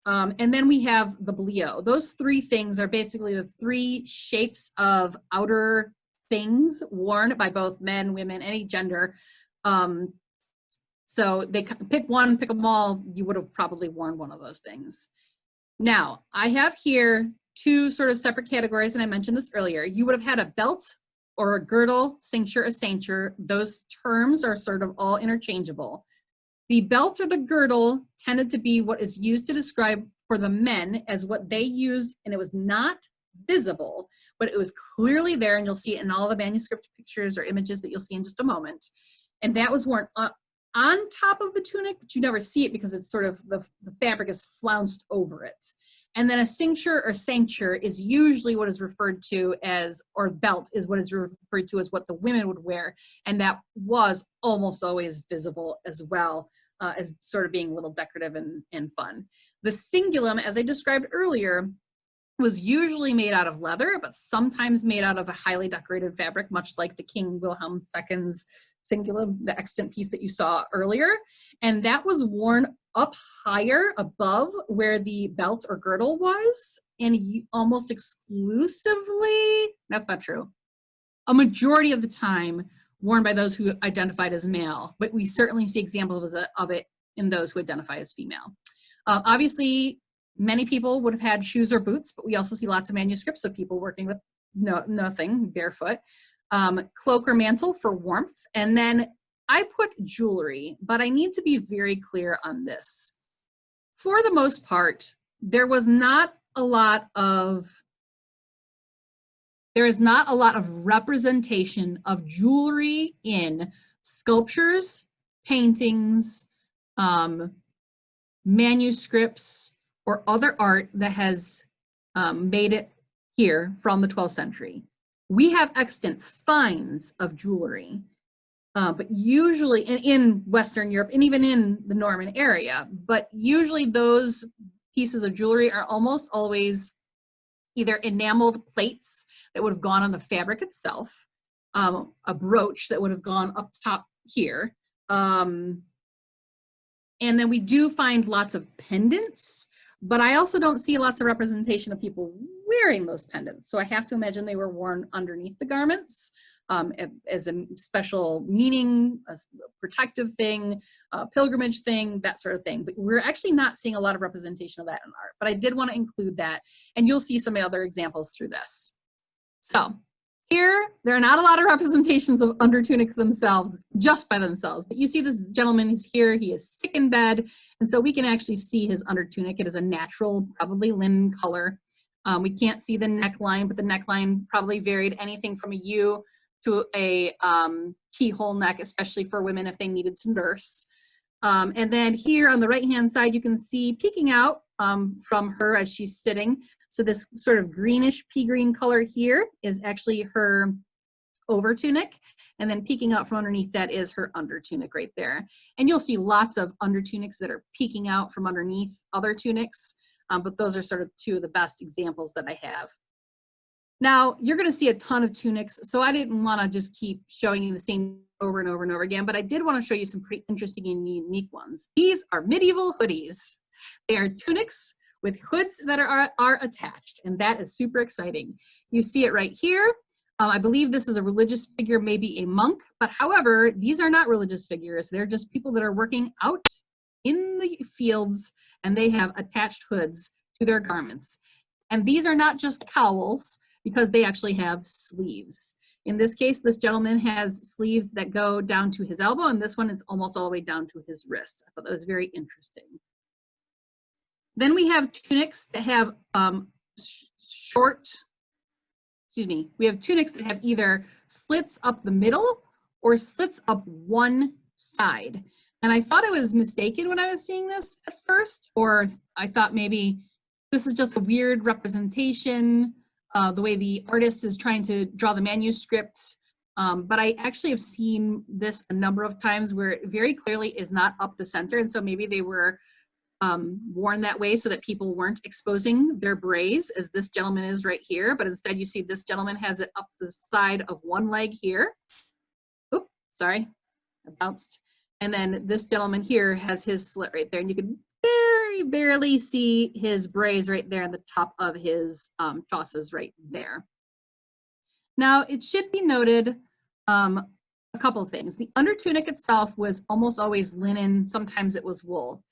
And then we have the Bliaut. Those three things are basically the three shapes of outer things worn by both men, women, any gender. So they pick one, pick them all, you would have probably worn one of those things. Now, I have here two sort of separate categories, and I mentioned this earlier. You would have had a belt or a girdle, cincture, a ceinture. Those terms are sort of all interchangeable. The belt or the girdle tended to be what is used to describe for the men as what they used, and it was not visible, but it was clearly there, and you'll see it in all the manuscript pictures or images that you'll see in just a moment. And that was worn on top of the tunic, but you never see it because it's sort of, the fabric is flounced over it. And then a cincture or cincture is usually what is referred to as, or belt is what is referred to as what the women would wear. And that was almost always visible as well, as sort of being a little decorative and fun. The cingulum, as I described earlier, was usually made out of leather, but sometimes made out of a highly decorated fabric, much like the King Wilhelm II's cingulum, the extant piece that you saw earlier. And that was worn up higher above where the belt or girdle was, and almost exclusively, that's not true, a majority of the time worn by those who identified as male, but we certainly see examples of it in those who identify as female. Obviously, many people would have had shoes or boots, but we also see lots of manuscripts of people working with nothing, barefoot. Cloak or mantle for warmth. And then I put jewelry, but I need to be very clear on this. For the most part, there is not a lot of representation of jewelry in sculptures, paintings, manuscripts, or other art that has made it here from the 12th century. We have extant finds of jewelry, but usually in Western Europe and even in the Norman area, but usually those pieces of jewelry are almost always either enameled plates that would have gone on the fabric itself, a brooch that would have gone up top here, and then we do find lots of pendants, but I also don't see lots of representation of people wearing those pendants. So I have to imagine they were worn underneath the garments as a special meaning, a protective thing, a pilgrimage thing, that sort of thing. But we're actually not seeing a lot of representation of that in art, but I did want to include that. And you'll see some other examples through this. So here, there are not a lot of representations of undertunics themselves, just by themselves, but you see this gentleman is here, he is sick in bed, and so we can actually see his undertunic. It is a natural, probably linen color. We can't see the neckline, but the neckline probably varied anything from a U to a keyhole neck, especially for women if they needed to nurse. And then here on the right-hand side, you can see peeking out from her as she's sitting. So this sort of greenish pea green color here is actually her over tunic, and then peeking out from underneath that is her under tunic right there. And you'll see lots of under tunics that are peeking out from underneath other tunics, but those are sort of two of the best examples that I have. Now, you're going to see a ton of tunics, so I didn't want to just keep showing you the same over and over and over again, but I did want to show you some pretty interesting and unique ones. These are medieval hoodies. They are tunics with hoods that are attached, and that is super exciting. You see it right here. I believe this is a religious figure, maybe a monk, but however, these are not religious figures. They're just people that are working out in the fields, and they have attached hoods to their garments. And these are not just cowls, because they actually have sleeves. In this case, this gentleman has sleeves that go down to his elbow, and this one is almost all the way down to his wrist. I thought that was very interesting. Then we have tunics that have we have tunics that have either slits up the middle or slits up one side. And I thought I was mistaken when I was seeing this at first, or I thought maybe this is just a weird representation, the way the artist is trying to draw the manuscript. But I actually have seen this a number of times where it very clearly is not up the center. And so maybe they were worn that way so that people weren't exposing their braids, as this gentleman is right here, but instead you see this gentleman has it up the side of one leg here. Oops, sorry, I bounced. And then this gentleman here has his slit right there, and you can very barely see his braids right there on the top of his chausses right there. Now, it should be noted a couple of things. The undertunic itself was almost always linen, sometimes it was wool.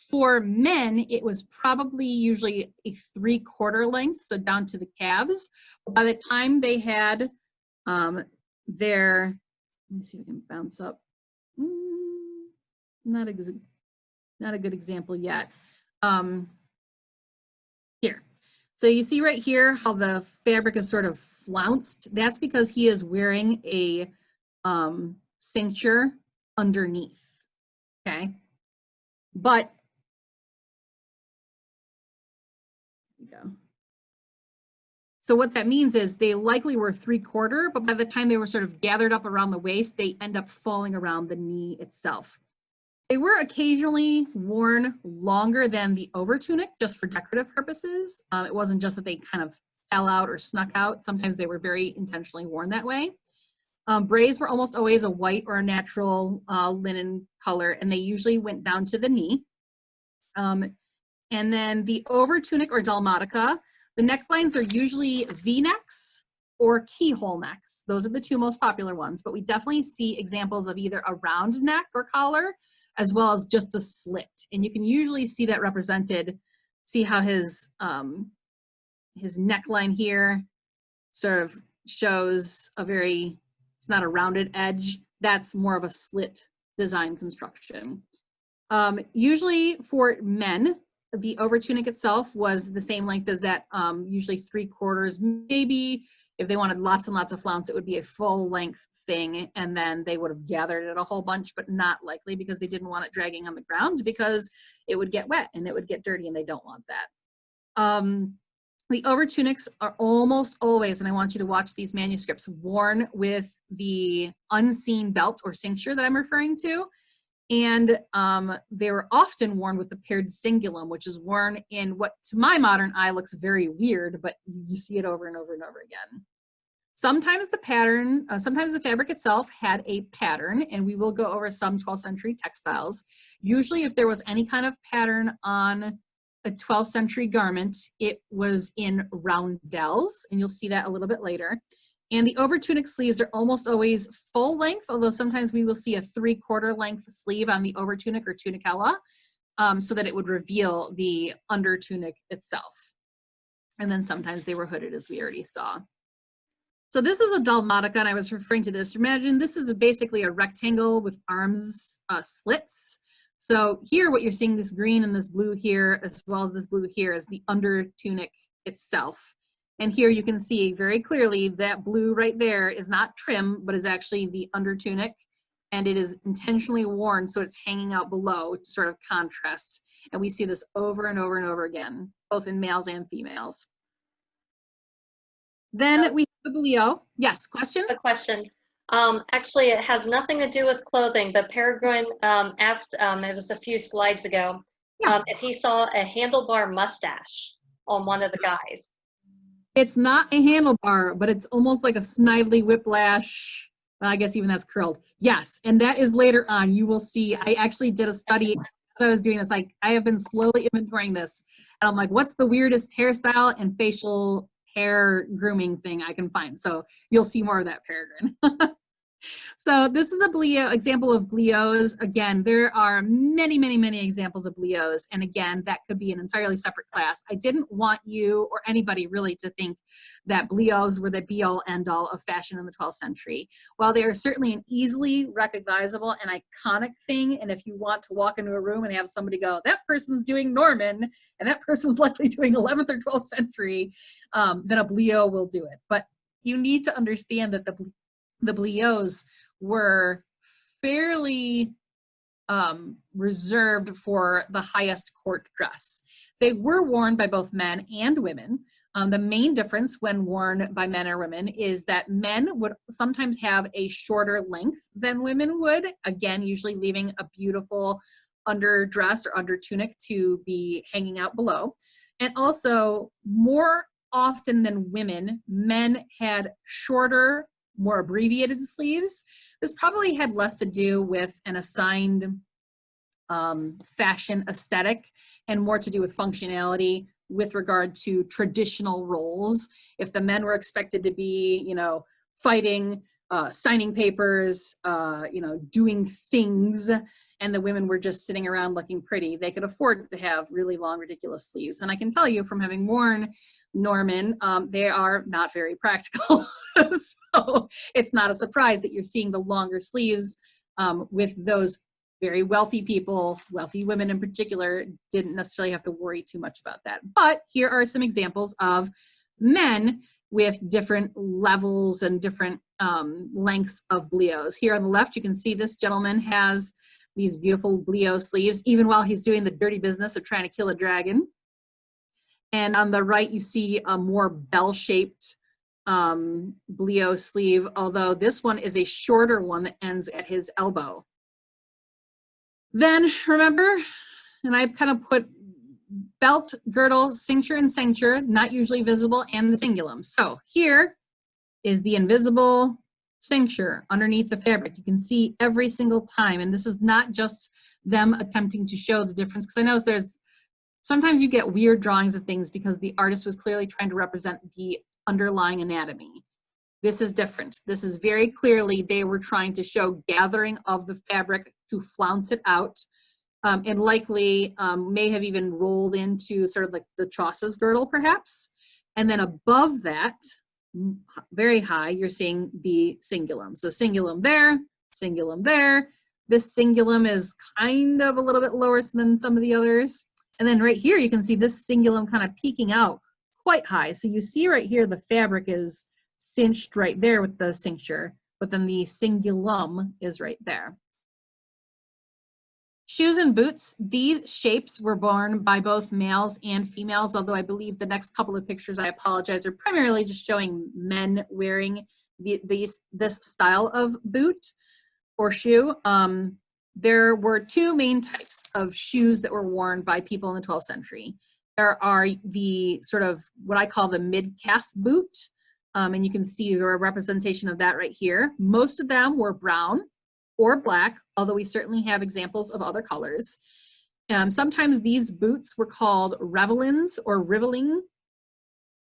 For men, it was probably usually a 3/4 length, so down to the calves. By the time they had their, let me see if we can bounce up. Not a good example yet. Here. So you see right here how the fabric is sort of flounced. That's because he is wearing a cincture underneath, okay? But, there you go. So what that means is they likely were 3/4, but by the time they were sort of gathered up around the waist, they end up falling around the knee itself. They were occasionally worn longer than the over tunic just for decorative purposes. It wasn't just that they kind of fell out or snuck out. Sometimes they were very intentionally worn that way. Braids were almost always a white or a natural linen color, and they usually went down to the knee. And then the over tunic or dalmatica, the necklines are usually V-necks or keyhole necks. Those are the two most popular ones, but we definitely see examples of either a round neck or collar, as well as just a slit. And you can usually see that represented, see how his neckline here sort of shows a very, it's not a rounded edge, that's more of a slit design construction. Usually for men, the over tunic itself was the same length as that, usually 3/4, maybe if they wanted lots and lots of flounce, it would be a full length thing, and then they would have gathered it a whole bunch, but not likely because they didn't want it dragging on the ground because it would get wet and it would get dirty and they don't want that. The over tunics are almost always, and I want you to watch these manuscripts, worn with the unseen belt or cincture that I'm referring to. And they were often worn with the paired cingulum, which is worn in what to my modern eye looks very weird, but you see it over and over and over again. Sometimes the pattern, sometimes the fabric itself had a pattern, and we will go over some 12th century textiles. Usually if there was any kind of pattern on a 12th century garment, it was in roundels, and you'll see that a little bit later. And the over tunic sleeves are almost always full length, although sometimes we will see a 3/4 length sleeve on the over tunic or tunicella, so that it would reveal the under tunic itself. And then sometimes they were hooded, as we already saw. So this is a dalmatica, and I was referring to this. Imagine this is basically a rectangle with arms slits. So here what you're seeing, this green and this blue here, as well as this blue here, is the under tunic itself. And here you can see very clearly that blue right there is not trim, but is actually the under tunic, and it is intentionally worn so it's hanging out below to sort of contrast. And we see this over and over and over again, both in males and females. Then we have the Bliaut. Yes, question? A question. Actually, it has nothing to do with clothing, but Peregrine asked, it was a few slides ago, if he saw a handlebar mustache on one of the guys. It's not a handlebar, but it's almost like a snidely whiplash. Well, I guess even that's curled. Yes, and that is later on. You will see, I actually did a study as I was doing this. Like, I have been slowly inventorying this, and I'm like, what's the weirdest hairstyle and facial hair grooming thing I can find? So you'll see more of that, Peregrine. So this is a Bliaut example of Bliauts. Again, there are many, many, many examples of Bliauts. And again, that could be an entirely separate class. I didn't want you or anybody really to think that Bliauts were the be-all end-all of fashion in the 12th century. While they are certainly an easily recognizable and iconic thing, and if you want to walk into a room and have somebody go, that person's doing Norman, and that person's likely doing 11th or 12th century, then a Bliaut will do it. But you need to understand that the Bliauts were fairly reserved for the highest court dress. They were worn by both men and women. The main difference when worn by men or women is that men would sometimes have a shorter length than women would, again, usually leaving a beautiful underdress or under tunic to be hanging out below. And also, more often than women, men had shorter, more abbreviated sleeves. This probably had less to do with an assigned fashion aesthetic and more to do with functionality with regard to traditional roles. If the men were expected to be, you know, fighting, signing papers, you know, doing things, and the women were just sitting around looking pretty, they could afford to have really long, ridiculous sleeves. And I can tell you from having worn Norman, they are not very practical. So it's not a surprise that you're seeing the longer sleeves with those Very wealthy people, wealthy women in particular, didn't necessarily have to worry too much about that. But here are some examples of men with different levels and different lengths of Bliauts. Here on the left, you can see this gentleman has these beautiful Bliaut sleeves, even while he's doing the dirty business of trying to kill a dragon. And on the right, you see a more bell-shaped Bliaut sleeve, although this one is a shorter one that ends at his elbow. Then remember, and I've kind of put belt, girdle, cincture, and cincture, not usually visible, and the cingulum. So here is the invisible cincture underneath the fabric. You can see every single time, and this is not just them attempting to show the difference, because I know sometimes you get weird drawings of things because the artist was clearly trying to represent the underlying anatomy. This is different. This is very clearly they were trying to show gathering of the fabric to flounce it out, and likely may have even rolled into sort of like the chausse's girdle perhaps. And then above that, very high, you're seeing the cingulum. So cingulum there, cingulum there. This cingulum is kind of a little bit lower than some of the others. And then right here, you can see this cingulum kind of peeking out quite high. So you see right here, the fabric is cinched right there with the cincture, but then the cingulum is right there. Shoes and boots, these shapes were worn by both males and females, although I believe the next couple of pictures, I apologize, are primarily just showing men wearing this style of boot or shoe. There were two main types of shoes that were worn by people in the 12th century. There are the sort of what I call the mid-calf boot, and you can see a representation of that right here. Most of them were brown or black, although we certainly have examples of other colors. Sometimes these boots were called revelins or riveling,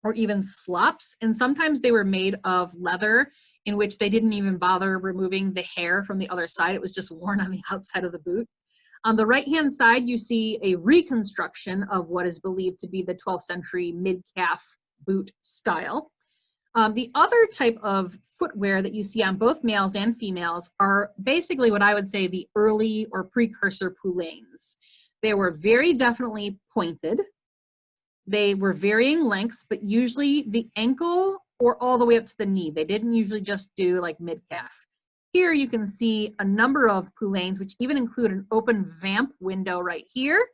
or even slops, and sometimes they were made of leather in which they didn't even bother removing the hair from the other side. It was just worn on the outside of the boot. On the right-hand side, you see a reconstruction of what is believed to be the 12th century mid-calf boot style. The other type of footwear that you see on both males and females are basically what I would say the early or precursor poulaines. They were very definitely pointed. They were varying lengths, but usually the ankle or all the way up to the knee. They didn't usually just do like mid-calf. Here you can see a number of poulaines, which even include an open vamp window right here,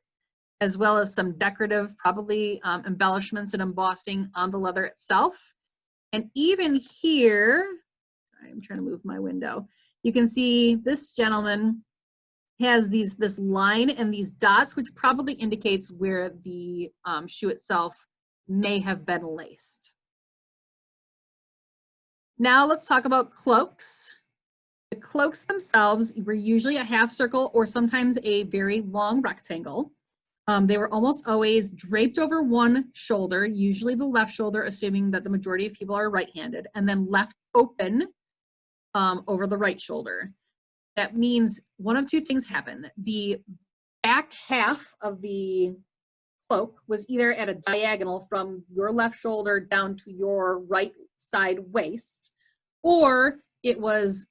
as well as some decorative, probably embellishments and embossing on the leather itself. And even here, I'm trying to move my window, you can see this gentleman has this line and these dots, which probably indicates where the shoe itself may have been laced. Now let's talk about cloaks. The cloaks themselves were usually a half circle or sometimes a very long rectangle. They were almost always draped over one shoulder, usually the left shoulder, assuming that the majority of people are right-handed, and then left open over the right shoulder. That means one of two things happen. The back half of the cloak was either at a diagonal from your left shoulder down to your right side waist, or it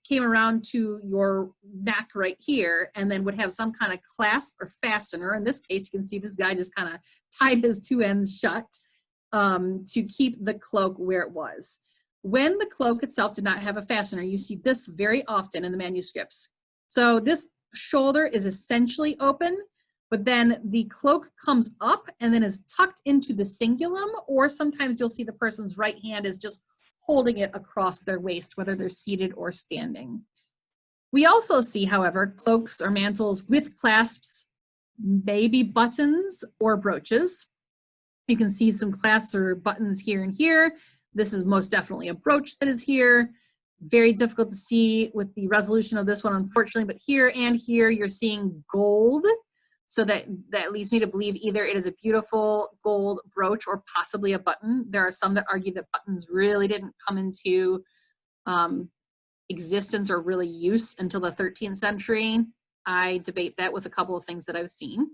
came around to your neck right here and then would have some kind of clasp or fastener. In this case, you can see this guy just kind of tied his two ends shut to keep the cloak where it was. When the cloak itself did not have a fastener, you see this very often in the manuscripts. So this shoulder is essentially open, but then the cloak comes up and then is tucked into the cingulum, or sometimes you'll see the person's right hand is just holding it across their waist, whether they're seated or standing. We also see, however, cloaks or mantles with clasps, maybe buttons or brooches. You can see some clasps or buttons here and here. This is most definitely a brooch that is here. Very difficult to see with the resolution of this one, unfortunately, but here and here you're seeing gold. So that leads me to believe either it is a beautiful gold brooch or possibly a button. There are some that argue that buttons really didn't come into existence or really use until the 13th century. I debate that with a couple of things that I've seen.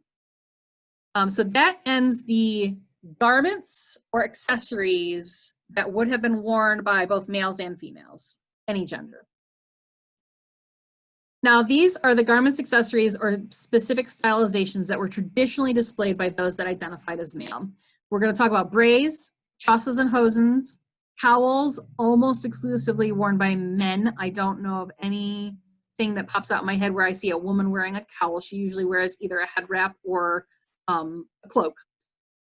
So that ends the garments or accessories that would have been worn by both males and females, any gender. Now, these are the garments, accessories, or specific stylizations that were traditionally displayed by those that identified as male. We're going to talk about braids, chasses and hosens, cowls, almost exclusively worn by men. I don't know of anything that pops out in my head where I see a woman wearing a cowl. She usually wears either a head wrap or a cloak.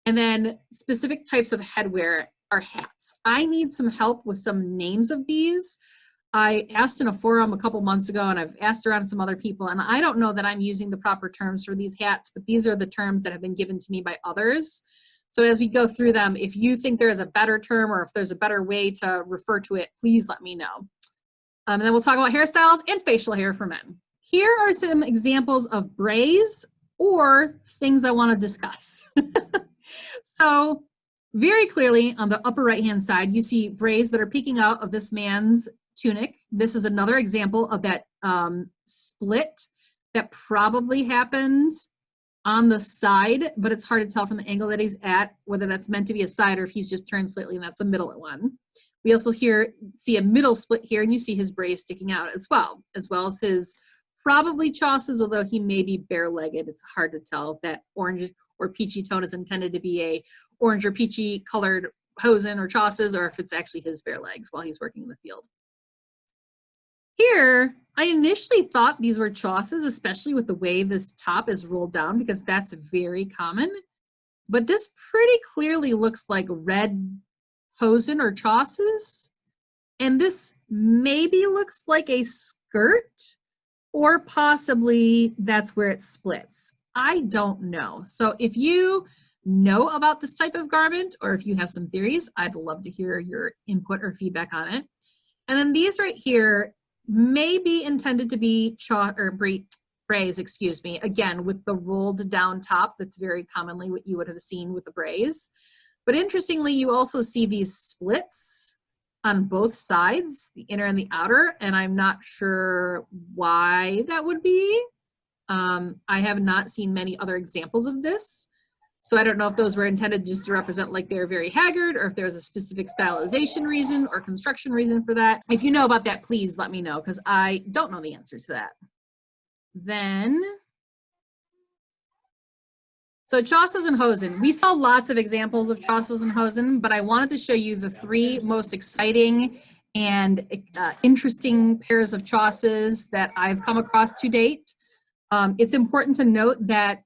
And then specific types of headwear are hats. I need some help with some names of these. I asked in a forum a couple months ago, and I've asked around some other people, and I don't know that I'm using the proper terms for these hats, but these are the terms that have been given to me by others. So as we go through them, if you think there is a better term or if there's a better way to refer to it, please let me know. And then we'll talk about hairstyles and facial hair for men. Here are some examples of braids or things I want to discuss. So very clearly on the upper right-hand side, you see braids that are peeking out of this man's tunic. This is another example of that split that probably happened on the side, but it's hard to tell from the angle that he's at whether that's meant to be a side or if he's just turned slightly and that's a middle one. We also see a middle split here, and you see his braids sticking out as well as his probably chausses, although he may be bare-legged. It's hard to tell if that orange or peachy tone is intended to be a orange or peachy colored hosen or chausses, or if it's actually his bare legs while he's working in the field. Here, I initially thought these were chausses, especially with the way this top is rolled down, because that's very common. But this pretty clearly looks like red hosen or chausses. And this maybe looks like a skirt, or possibly that's where it splits. I don't know. So if you know about this type of garment, or if you have some theories, I'd love to hear your input or feedback on it. And then these right here may be intended to be braids, excuse me, again, with the rolled down top. That's very commonly what you would have seen with the braids. But interestingly, you also see these splits on both sides, the inner and the outer, and I'm not sure why that would be. I have not seen many other examples of this. So I don't know if those were intended just to represent like they're very haggard, or if there's a specific stylization reason or construction reason for that. If you know about that, please let me know, because I don't know the answer to that. Then, so chausses and hosen. We saw lots of examples of chausses and hosen, but I wanted to show you the three most exciting and interesting pairs of chausses that I've come across to date. It's important to note that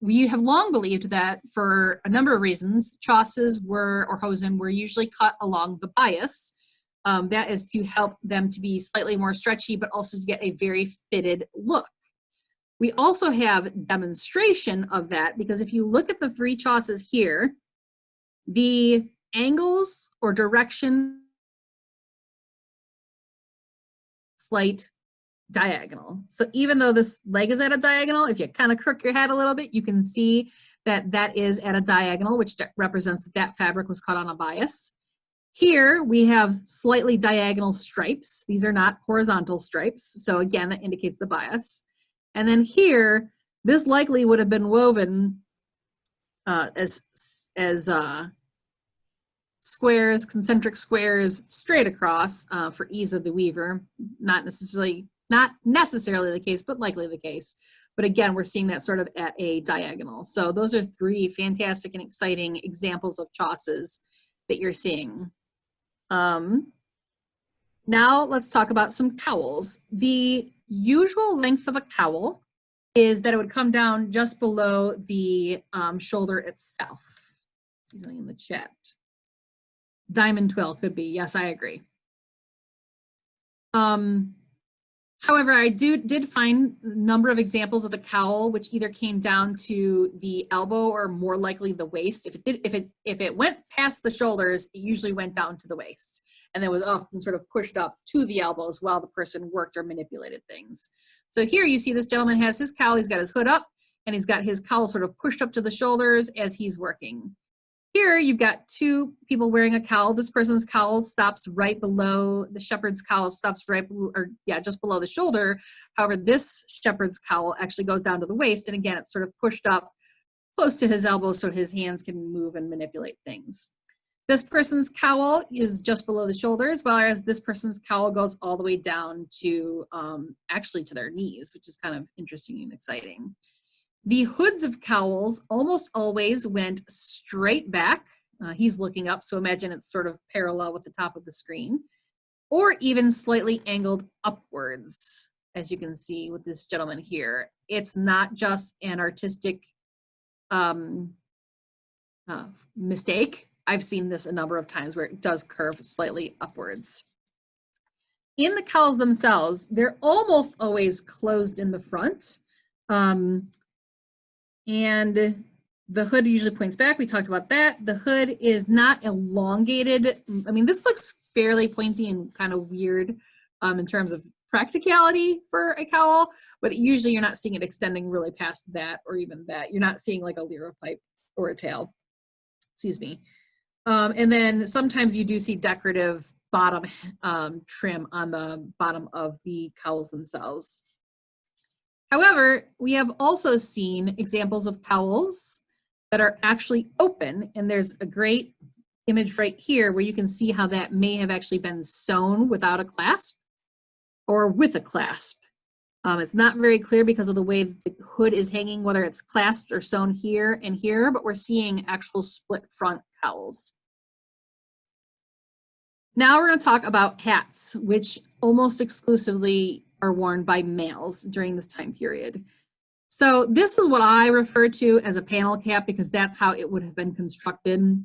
we have long believed that for a number of reasons, chausses or hosen were usually cut along the bias. That is to help them to be slightly more stretchy, but also to get a very fitted look. We also have demonstration of that, because if you look at the three chausses here, the angles or direction, slight diagonal. So even though this leg is at a diagonal, if you kind of crook your head a little bit, you can see that that is at a diagonal, which represents that that fabric was cut on a bias. Here we have slightly diagonal stripes. These are not horizontal stripes. So again, that indicates the bias. And then here, this likely would have been woven as squares, concentric squares, straight across for ease of the weaver. Not necessarily the case, but likely the case. But again, we're seeing that sort of at a diagonal. So those are three fantastic and exciting examples of chausses that you're seeing. Now let's talk about some cowls. The usual length of a cowl is that it would come down just below the shoulder itself. See something in the chat. Diamond twill could be, yes, I agree. However, I did find a number of examples of the cowl which either came down to the elbow or more likely the waist. If it went past the shoulders, it usually went down to the waist, and then was often sort of pushed up to the elbows while the person worked or manipulated things. So here you see this gentleman has his cowl, he's got his hood up, and he's got his cowl sort of pushed up to the shoulders as he's working. Here you've got two people wearing a cowl. This person's cowl stops right below, the shepherd's cowl stops right, just below the shoulder. However, this shepherd's cowl actually goes down to the waist, and again, it's sort of pushed up close to his elbow so his hands can move and manipulate things. This person's cowl is just below the shoulders, whereas this person's cowl goes all the way down to actually to their knees, which is kind of interesting and exciting. The hoods of cowls almost always went straight back. He's looking up, so imagine it's sort of parallel with the top of the screen, or even slightly angled upwards, as you can see with this gentleman here. It's not just an artistic mistake. I've seen this a number of times where it does curve slightly upwards. In the cowls themselves, they're almost always closed in the front. And the hood usually points back. We talked about that. The hood is not elongated. I mean, this looks fairly pointy and kind of weird in terms of practicality for a cowl, but usually you're not seeing it extending really past that or even that. You're not seeing like a lyra pipe or a tail, excuse me. And then sometimes you do see decorative bottom trim on the bottom of the cowls themselves. However, we have also seen examples of cowls that are actually open, and there's a great image right here where you can see how that may have actually been sewn without a clasp or with a clasp. It's not very clear because of the way the hood is hanging, whether it's clasped or sewn here and here, but we're seeing actual split front cowls. Now we're going to talk about hats, which almost exclusively are worn by males during this time period. So this is what I refer to as a panel cap because that's how it would have been constructed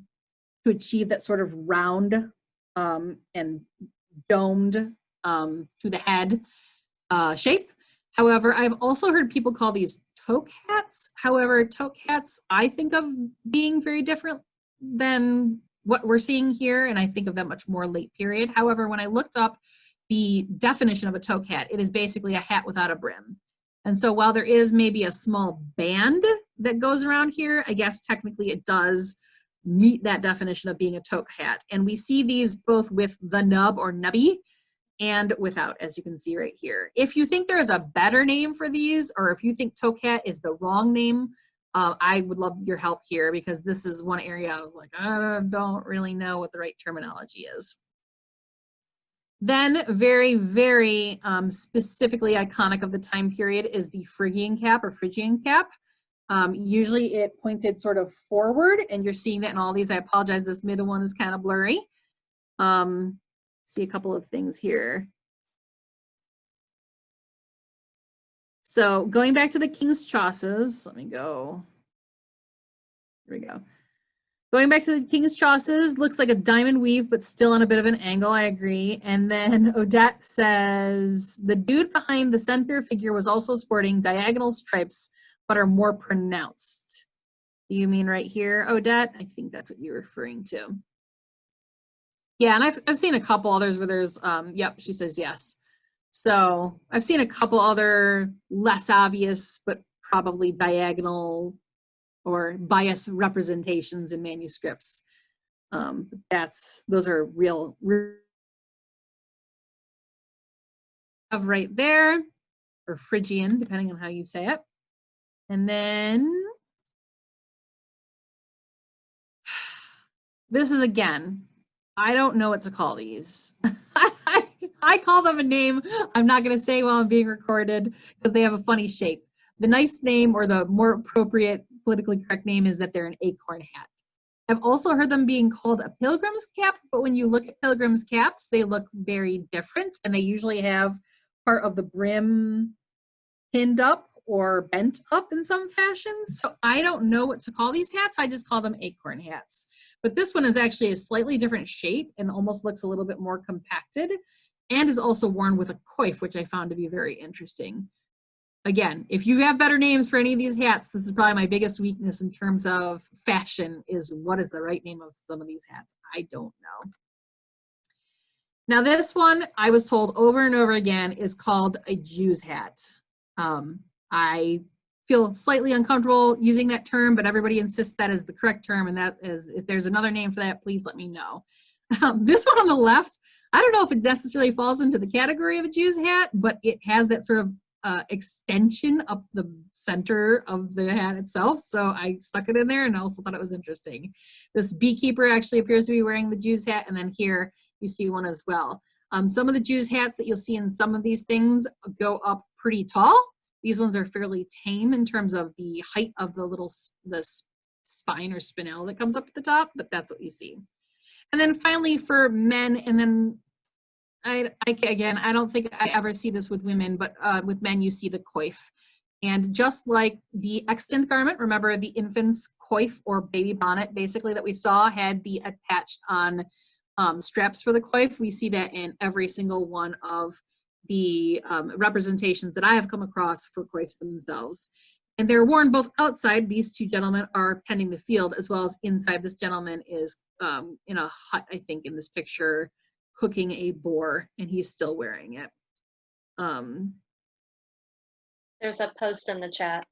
to achieve that sort of round and domed to the head shape. However, I've also heard people call these toque hats. However, toque hats I think of being very different than what we're seeing here, and I think of them much more late period. However, when I looked up the definition of a toque hat, it is basically a hat without a brim. And so while there is maybe a small band that goes around here, I guess technically it does meet that definition of being a toque hat. And we see these both with the nub or nubby and without, as you can see right here. If you think there is a better name for these, or if you think toque hat is the wrong name, I would love your help here because this is one area I was like, I don't really know what the right terminology is. Then very, very specifically iconic of the time period is the Phrygian cap or Phrygian cap. Usually it pointed sort of forward, and you're seeing that in all these. I apologize, this middle one is kind of blurry. See a couple of things here. So going back to the King's Chausses, let me go. Here we go. Going back to the King's Chausses, looks like a diamond weave, but still on a bit of an angle, I agree. And then Odette says, the dude behind the center figure was also sporting diagonal stripes, but are more pronounced. You mean right here, Odette? I think that's what you're referring to. Yeah, and I've seen a couple others where there's, yep, she says yes. So I've seen a couple other less obvious, but probably diagonal or bias representations in manuscripts. Those are real right there, or Phrygian, depending on how you say it. And then this is, again, I don't know what to call these. I call them a name I'm not going to say while I'm being recorded because they have a funny shape. The nice name, or the more appropriate politically correct name, is that they're an acorn hat. I've also heard them being called a pilgrim's cap, but when you look at pilgrim's caps, they look very different, and they usually have part of the brim pinned up or bent up in some fashion. So I don't know what to call these hats. I just call them acorn hats. But this one is actually a slightly different shape and almost looks a little bit more compacted, and is also worn with a coif, which I found to be very interesting. Again, if you have better names for any of these hats, this is probably my biggest weakness in terms of fashion, is what is the right name of some of these hats? I don't know. Now this one, I was told over and over again, is called a Jew's hat. I feel slightly uncomfortable using that term, but everybody insists that is the correct term, and that is, if there's another name for that, please let me know. This one on the left, I don't know if it necessarily falls into the category of a Jew's hat, but it has that sort of extension up the center of the hat itself. So I stuck it in there and I also thought it was interesting. This beekeeper actually appears to be wearing the Jew's hat, and then here you see one as well. Some of the Jew's hats that you'll see in some of these things go up pretty tall. These ones are fairly tame in terms of the height of the spine or spinel that comes up at the top, but that's what you see. And then finally for men, and then again, I don't think I ever see this with women, but with men you see the coif. And just like the extant garment, remember the infant's coif or baby bonnet basically that we saw had the attached on straps for the coif. We see that in every single one of the representations that I have come across for coifs themselves. And they're worn both outside. These two gentlemen are tending the field, as well as inside. This gentleman is in a hut, I think, in this picture, cooking a boar, and he's still wearing it. There's a post in the chat.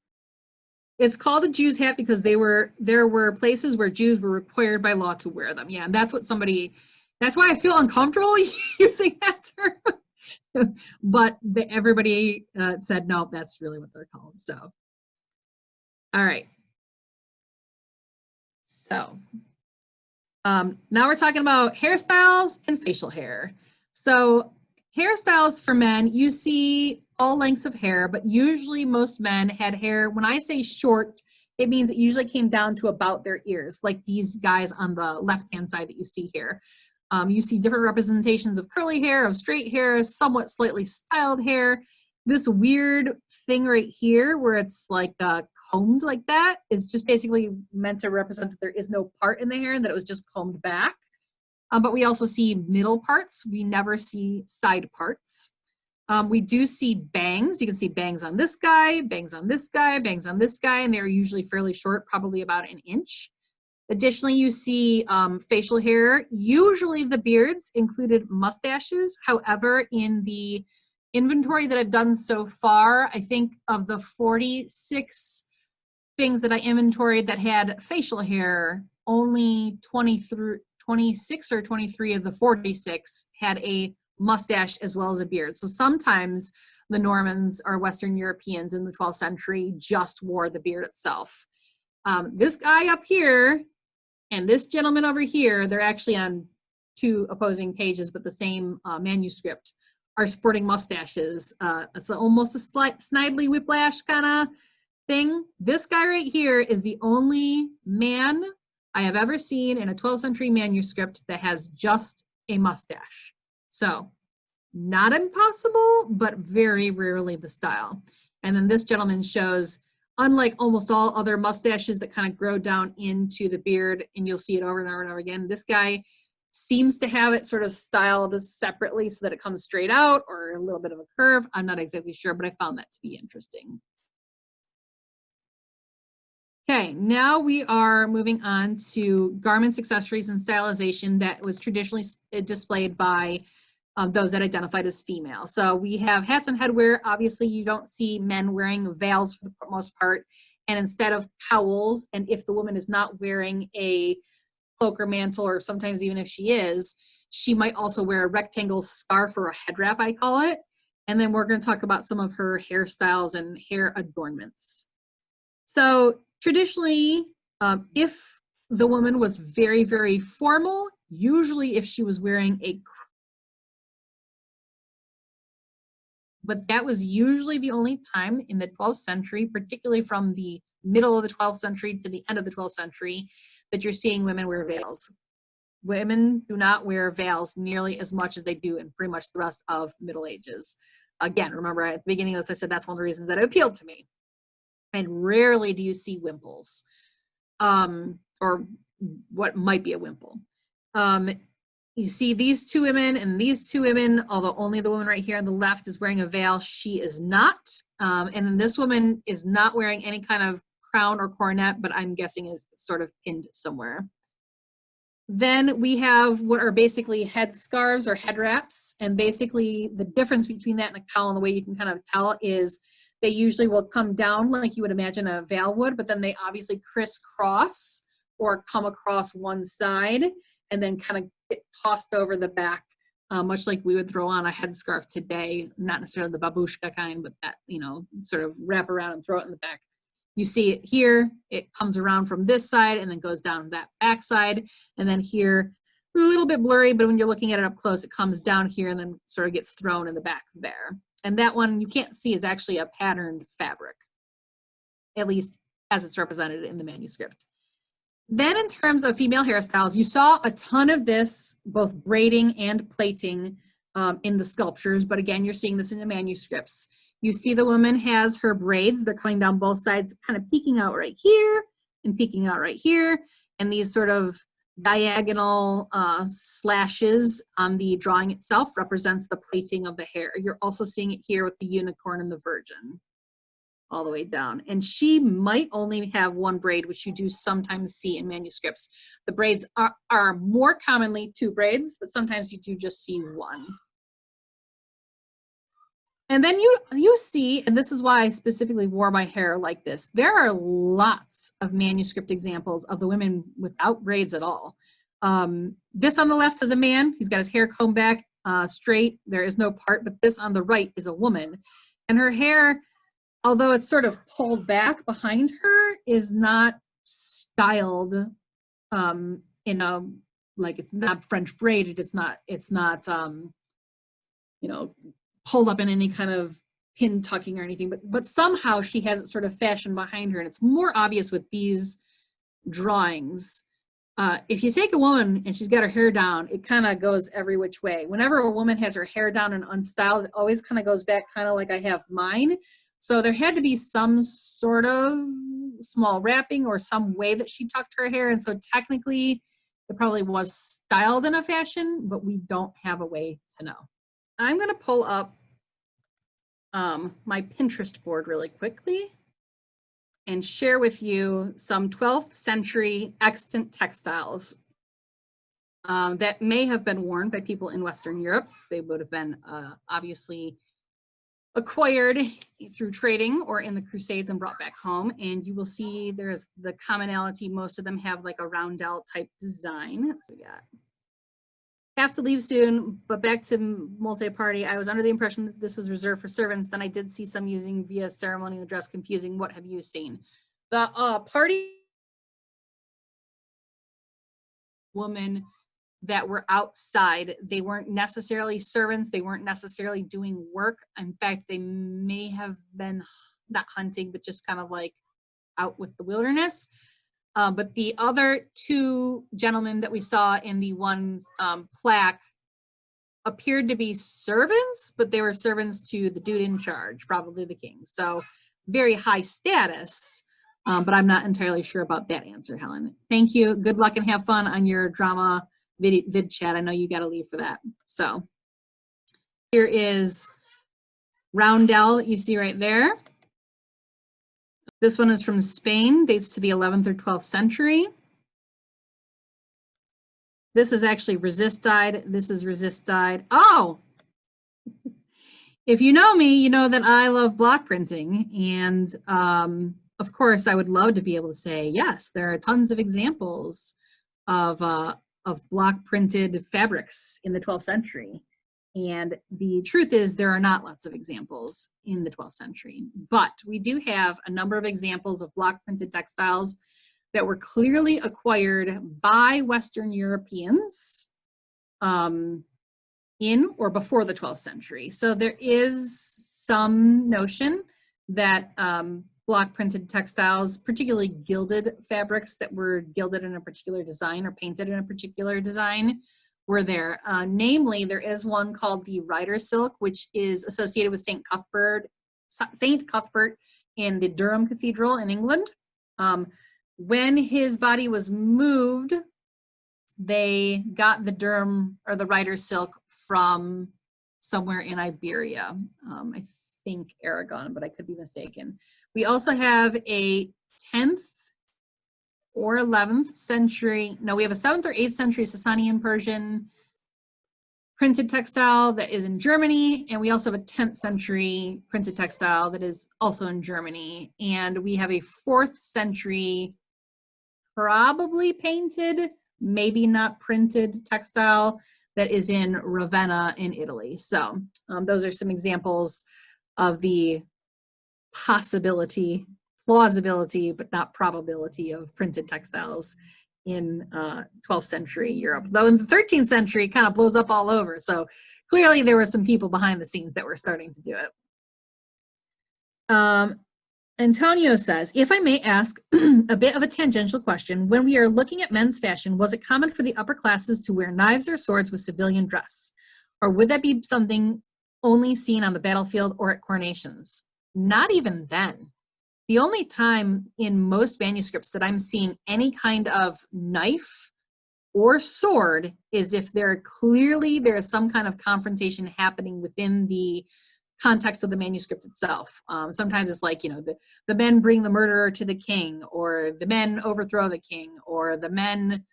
It's called a Jew's hat because there were places where Jews were required by law to wear them. Yeah, and that's why I feel uncomfortable using that term. But everybody said, no, that's really what they're called. So, all right. So, now we're talking about hairstyles and facial hair. So hairstyles for men, you see all lengths of hair, but usually most men had hair. When I say short, it means it usually came down to about their ears, like these guys on the left-hand side that you see here. You see different representations of curly hair, of straight hair, somewhat slightly styled hair. This weird thing right here where it's like combed like that is just basically meant to represent that there is no part in the hair and that it was just combed back. But we also see middle parts. We never see side parts. We do see bangs. You can see bangs on this guy, bangs on this guy, bangs on this guy, and they're usually fairly short, probably about an inch. Additionally, you see facial hair. Usually the beards included mustaches. However, in the inventory that I've done so far, I think of the 46 things that I inventoried that had facial hair, only 26 or 23 of the 46 had a mustache as well as a beard. So sometimes the Normans or Western Europeans in the 12th century just wore the beard itself. This guy up here and this gentleman over here, they're actually on two opposing pages, but the same manuscript, are sporting mustaches. It's almost a Snidely Whiplash kind of thing. This guy right here is the only man I have ever seen in a 12th century manuscript that has just a mustache. So not impossible, but very rarely the style. And then this gentleman shows, unlike almost all other mustaches that kind of grow down into the beard, and you'll see it over and over and over again, this guy seems to have it sort of styled separately so that it comes straight out or a little bit of a curve. I'm not exactly sure, but I found that to be interesting. Okay, now we are moving on to garments, accessories, and stylization that was traditionally displayed by those that identified as female. So we have hats and headwear. Obviously, you don't see men wearing veils for the most part, and instead of cowls, and if the woman is not wearing a cloak or mantle, or sometimes even if she is, she might also wear a rectangle scarf or a head wrap, I call it. And then we're going to talk about some of her hairstyles and hair adornments. So traditionally, if the woman was very, very formal, usually if she was wearing a, but that was usually the only time in the 12th century, particularly from the middle of the 12th century to the end of the 12th century, that you're seeing women wear veils. Women do not wear veils nearly as much as they do in pretty much the rest of the Middle Ages. Again, remember at the beginning of this, I said that's one of the reasons that it appealed to me. And rarely do you see wimples, or what might be a wimple. You see these two women and these two women, although only the woman right here on the left is wearing a veil, she is not. And then this woman is not wearing any kind of crown or coronet, but I'm guessing is sort of pinned somewhere. Then we have what are basically head scarves or head wraps. And basically the difference between that and a cowl, and the way you can kind of tell, is they usually will come down like you would imagine a veil would, but then they obviously crisscross or come across one side and then kind of get tossed over the back much like we would throw on a headscarf today, not necessarily the babushka kind, but that, you know, sort of wrap around and throw it in the back. You see it here, it comes around from this side and then goes down that back side. And then here, a little bit blurry, but when you're looking at it up close, it comes down here and then sort of gets thrown in the back there. And that one you can't see is actually a patterned fabric, at least as it's represented in the manuscript. Then in terms of female hairstyles, you saw a ton of this, both braiding and plaiting in the sculptures, but again, you're seeing this in the manuscripts. You see the woman has her braids, they're coming down both sides, kind of peeking out right here and peeking out right here, and these sort of diagonal slashes on the drawing itself represents the plaiting of the hair. You're also seeing it here with the unicorn and the virgin all the way down. And she might only have one braid, which you do sometimes see in manuscripts. The braids are more commonly 2 braids, but sometimes you do just see 1. And then you see, and this is why I specifically wore my hair like this, there are lots of manuscript examples of the women without braids at all. This on the left is a man. He's got his hair combed back straight. There is no part, but this on the right is a woman. And her hair, although it's sort of pulled back behind her, is not styled in a, like, it's not French braided. It's not you know, pulled up in any kind of pin tucking or anything, but somehow she has it sort of fashioned behind her, and it's more obvious with these drawings. If you take a woman and she's got her hair down, it kind of goes every which way. Whenever a woman has her hair down and unstyled, it always kind of goes back kind of like I have mine. So there had to be some sort of small wrapping or some way that she tucked her hair, and so technically it probably was styled in a fashion, but we don't have a way to know. I'm going to pull up my Pinterest board really quickly and share with you some 12th century extant textiles that may have been worn by people in Western Europe. They would have been obviously acquired through trading or in the Crusades and brought back home. And you will see there's the commonality. Most of them have like a roundel type design. So we got, have to leave soon, but back to multi-party. I was under the impression that this was reserved for servants. Then I did see some using via ceremonial dress. Confusing. What have you seen? The party women that were outside, they weren't necessarily servants. They weren't necessarily doing work. In fact, they may have been not hunting, but just kind of like out with the wilderness. But the other 2 gentlemen that we saw in the one plaque appeared to be servants, but they were servants to the dude in charge, probably the king. So very high status, but I'm not entirely sure about that answer, Helen. Thank you. Good luck and have fun on your drama vid chat. I know you got to leave for that. So here is roundel that you see right there. This one is from Spain, dates to the 11th or 12th century. This is actually resist dyed. This is resist dyed. Oh, if you know me, you know that I love block printing. And of course, I would love to be able to say, yes, there are tons of examples of block printed fabrics in the 12th century. And the truth is there are not lots of examples in the 12th century, but we do have a number of examples of block printed textiles that were clearly acquired by Western Europeans in or before the 12th century. So there is some notion that block printed textiles, particularly gilded fabrics that were gilded in a particular design or painted in a particular design, were there. Namely, there is one called the Rider Silk, which is associated with St. Cuthbert in the Durham Cathedral in England. When his body was moved, they got the Durham or the Rider Silk from somewhere in Iberia. I think Aragon, but I could be mistaken. We also have a 10th or 11th century, no, we have a 7th or 8th century Sasanian Persian printed textile that is in Germany, and we also have a 10th century printed textile that is also in Germany, and we have a 4th century probably painted, maybe not printed textile that is in Ravenna in Italy. So those are some examples of the possibility, plausibility, but not probability of printed textiles in 12th century Europe. Though in the 13th century, it kind of blows up all over. So clearly there were some people behind the scenes that were starting to do it. Antonio says, if I may ask a bit of a tangential question, when we are looking at men's fashion, was it common for the upper classes to wear knives or swords with civilian dress? Or would that be something only seen on the battlefield or at coronations? Not even then. The only time in most manuscripts that I'm seeing any kind of knife or sword is if there is some kind of confrontation happening within the context of the manuscript itself. Sometimes it's like, the men bring the murderer to the king, or the men overthrow the king, or the men,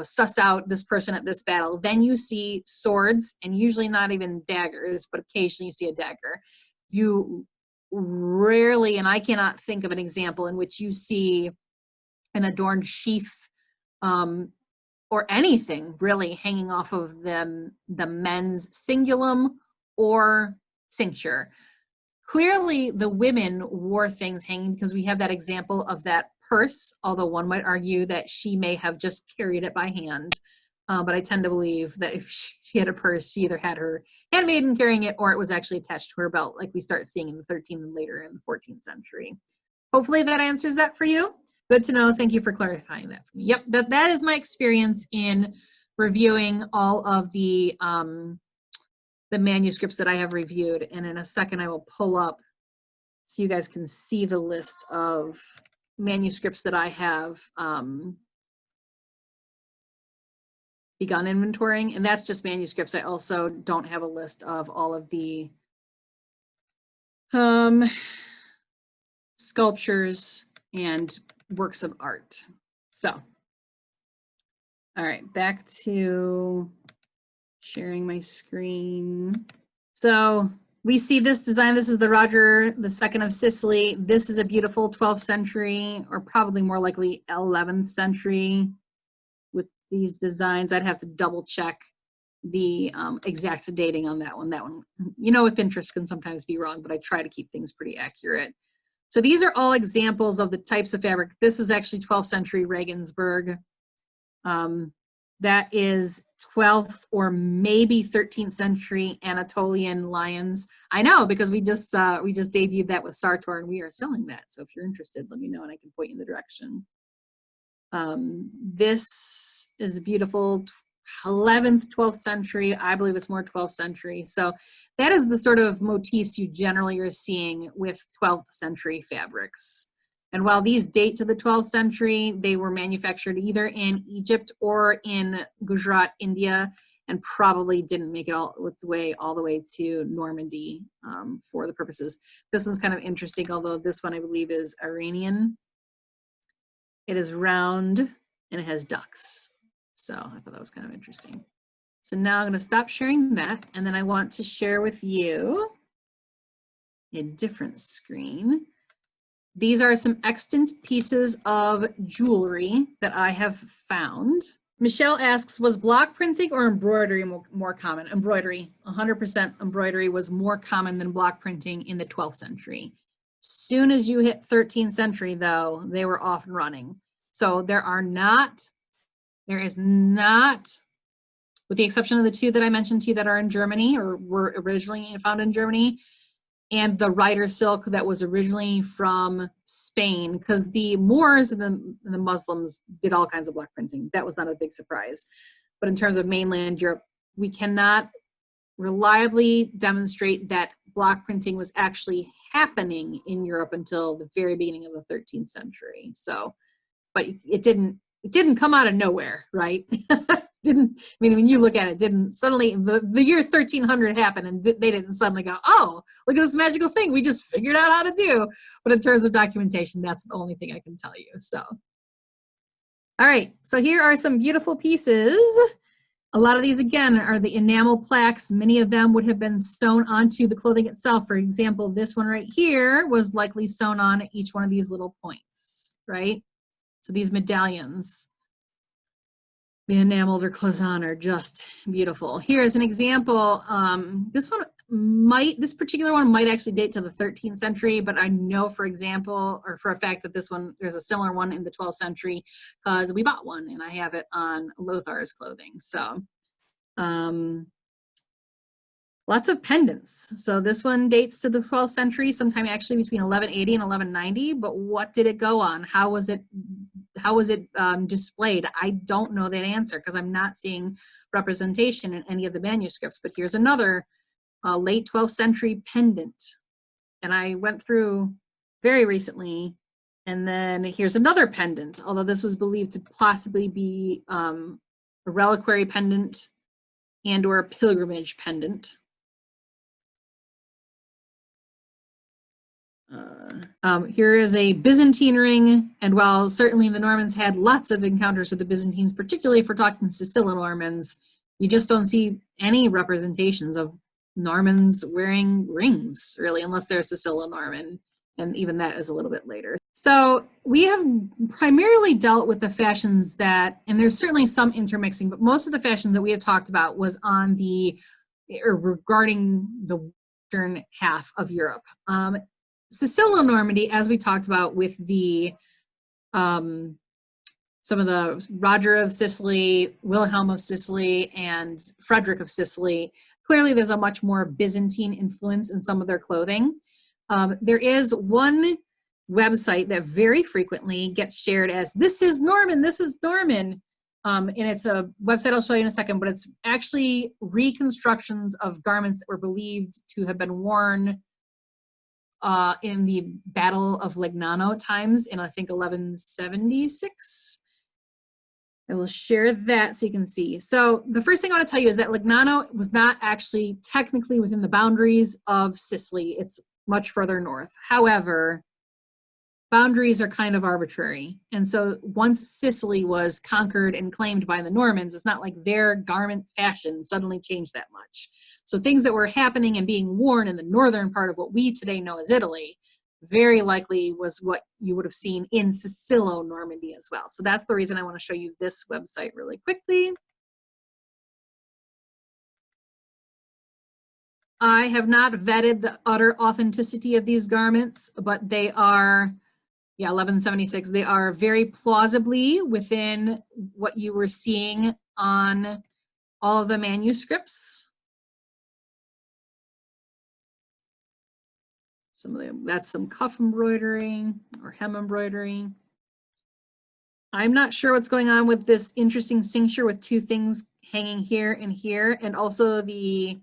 suss out this person at this battle. Then you see swords, and usually not even daggers, but occasionally you see a dagger. You rarely, and I cannot think of an example in which you see an adorned sheath or anything really hanging off of the men's cingulum or cincture. Clearly the women wore things hanging because we have that example of that purse, although one might argue that she may have just carried it by hand. But I tend to believe that if she had a purse, she either had her handmaiden carrying it or it was actually attached to her belt, like we start seeing in the 13th and later in the 14th century. Hopefully that answers that for you. Good to know. Thank you for clarifying that for me. Yep, that is my experience in reviewing all of the manuscripts that I have reviewed. And in a second, I will pull up so you guys can see the list of manuscripts that I have begun inventorying, and that's just manuscripts. I also don't have a list of all of the sculptures and works of art. So, all right, back to sharing my screen. So we see this design. This is the Roger II of Sicily. This is a beautiful 12th century, or probably more likely 11th century with these designs. I'd have to double check the exact dating on that one. That one, with Pinterest can sometimes be wrong, but I try to keep things pretty accurate. So these are all examples of the types of fabric. This is actually 12th century Regensburg. That is 12th or maybe 13th century Anatolian lions. I know, because we just debuted that with Sartor, and we are selling that. So if you're interested, let me know and I can point you in the direction. This is a beautiful 11th, 12th century. I believe it's more 12th century. So that is the sort of motifs you generally are seeing with 12th century fabrics. And while these date to the 12th century, they were manufactured either in Egypt or in Gujarat, India, and probably didn't make it all its way all the way to Normandy for the purposes. This one's kind of interesting, although this one I believe is Iranian. It is round and it has ducks. So I thought that was kind of interesting. So now I'm going to stop sharing that, and then I want to share with you a different screen. These are some extant pieces of jewelry that I have found. Michelle asks, was block printing or embroidery more common? Embroidery, 100% embroidery was more common than block printing in the 12th century. Soon as you hit 13th century though, they were off and running. So there is not, with the exception of the two that I mentioned to you that are in Germany or were originally found in Germany, and the Rider silk that was originally from Spain, because the Moors and the Muslims did all kinds of block printing. That was not a big surprise. But in terms of mainland Europe, we cannot reliably demonstrate that block printing was actually happening in Europe until the very beginning of the 13th century. So, but it didn't come out of nowhere, right? When you look at it, didn't suddenly the year 1300 happened and they didn't suddenly go, oh, look at this magical thing we just figured out how to do. But in terms of documentation, that's the only thing I can tell you. So, all right, so here are some beautiful pieces. A lot of these, again, are the enamel plaques. Many of them would have been sewn onto the clothing itself. For example, this one right here was likely sewn on at each one of these little points, right? So these medallions. The enameled or cloisonne are just beautiful. Here's an example. This particular one might actually date to the 13th century, but I know, for example, or for a fact that this one, there's a similar one in the 12th century because we bought one and I have it on Lothar's clothing. So, lots of pendants. So this one dates to the 12th century, sometime actually between 1180 and 1190. But what did it go on? How was it displayed? I don't know that answer because I'm not seeing representation in any of the manuscripts. But here's another late 12th century pendant. And I went through very recently. And then here's another pendant, although this was believed to possibly be a reliquary pendant and or a pilgrimage pendant. Here is a Byzantine ring, and while certainly the Normans had lots of encounters with the Byzantines, particularly if we're talking Sicilo-Normans, you just don't see any representations of Normans wearing rings, really, unless they're Sicilo-Norman, and even that is a little bit later. So we have primarily dealt with the fashions that, and there's certainly some intermixing, but most of the fashions that we have talked about was on the, or regarding the western half of Europe. Sicilo-Normandy, as we talked about with the some of the Roger of Sicily, Wilhelm of Sicily, and Frederick of Sicily, clearly there's a much more Byzantine influence in some of their clothing. There is one website that very frequently gets shared as, this is Norman, this is Norman. And it's a website I'll show you in a second, but it's actually reconstructions of garments that were believed to have been worn in the Battle of Legnano times in, I think, 1176. I will share that so you can see. So the first thing I want to tell you is that Legnano was not actually technically within the boundaries of Sicily. It's much further north. However, boundaries are kind of arbitrary. And so once Sicily was conquered and claimed by the Normans, it's not like their garment fashion suddenly changed that much. So things that were happening and being worn in the northern part of what we today know as Italy very likely was what you would have seen in Sicilo-Normandy as well. So that's the reason I want to show you this website really quickly. I have not vetted the utter authenticity of these garments, but they are, yeah, 1176. They are very plausibly within what you were seeing on all of the manuscripts. Some of them, that's some cuff embroidery or hem embroidery. I'm not sure what's going on with this interesting cincture with two things hanging here and here, and also the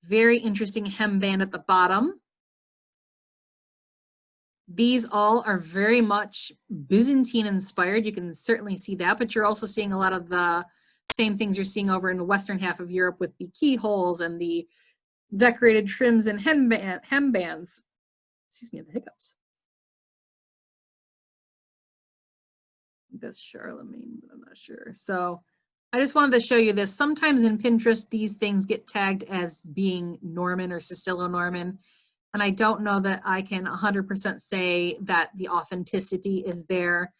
very interesting hemband at the bottom. These all are very much Byzantine inspired. You can certainly see that, but you're also seeing a lot of the same things you're seeing over in the western half of Europe with the keyholes and the decorated trims and hembands. Excuse me, the hiccups. That's Charlemagne, but I'm not sure. So I just wanted to show you this. Sometimes in Pinterest, these things get tagged as being Norman or Sicilo-Norman. And I don't know that I can 100% say that the authenticity is there.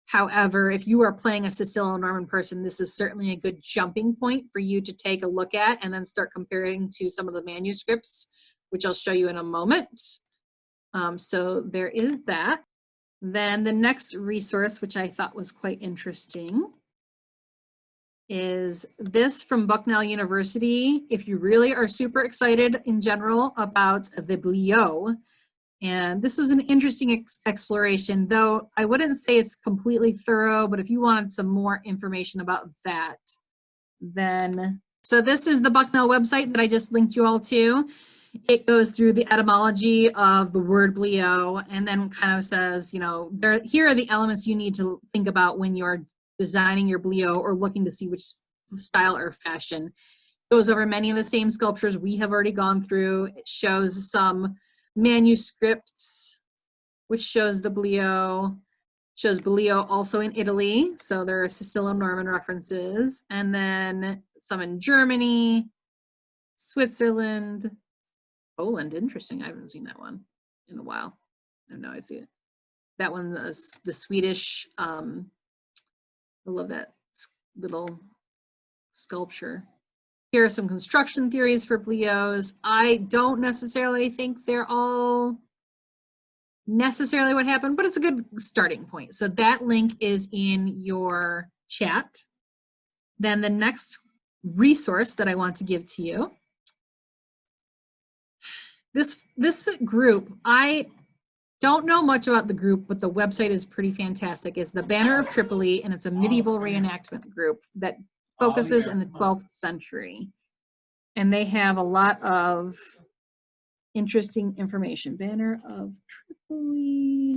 However, if you are playing a Sicilo-Norman person, this is certainly a good jumping point for you to take a look at and then start comparing to some of the manuscripts, which I'll show you in a moment. So there is that. Then the next resource, which I thought was quite interesting, is this from Bucknell University. If you really are super excited in general about the Bliaut, and this was an interesting exploration, though I wouldn't say it's completely thorough, but if you wanted some more information about that, then, so this is the Bucknell website that I just linked you all to. It goes through the etymology of the word Bliaut and then kind of says, you know, here are the elements you need to think about when you're designing your Bliaut or looking to see which style or fashion. It goes over many of the same sculptures we have already gone through. It shows some manuscripts, which shows the Bliaut, shows Bliaut also in Italy. So there are Sicilo-Norman references, and then some in Germany, Switzerland, Poland. Interesting. I haven't seen that one in a while. I know I see it. That one, the Swedish, I love that little sculpture. Here are some construction theories for Bliauts. I don't necessarily think they're all necessarily what happened, but it's a good starting point. So that link is in your chat. Then the next resource that I want to give to you. This group, I don't know much about the group, but the website is pretty fantastic. It's the Banner of Tripoli, and it's a medieval reenactment group that focuses in the 12th century. And they have a lot of interesting information. Banner of Tripoli.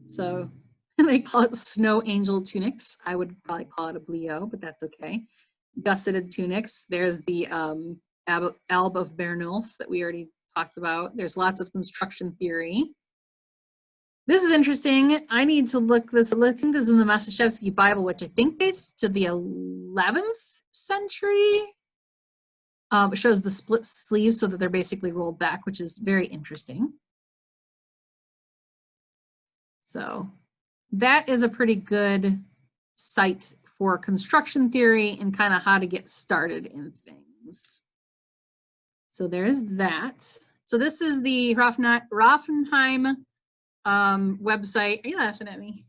So they call it snow angel tunics. I would probably call it a Bliaut, but that's okay. Gusseted tunics. There's the Alb of Bernulf that we already talked about. There's lots of construction theory. This is interesting. I need to look this. I think this is in the Mastashevsky Bible, which I think dates to the 11th century. It shows the split sleeves so that they're basically rolled back, which is very interesting. So that is a pretty good site for construction theory and kind of how to get started in things. So there's that. So this is the Hrafnheim website. Are you laughing at me?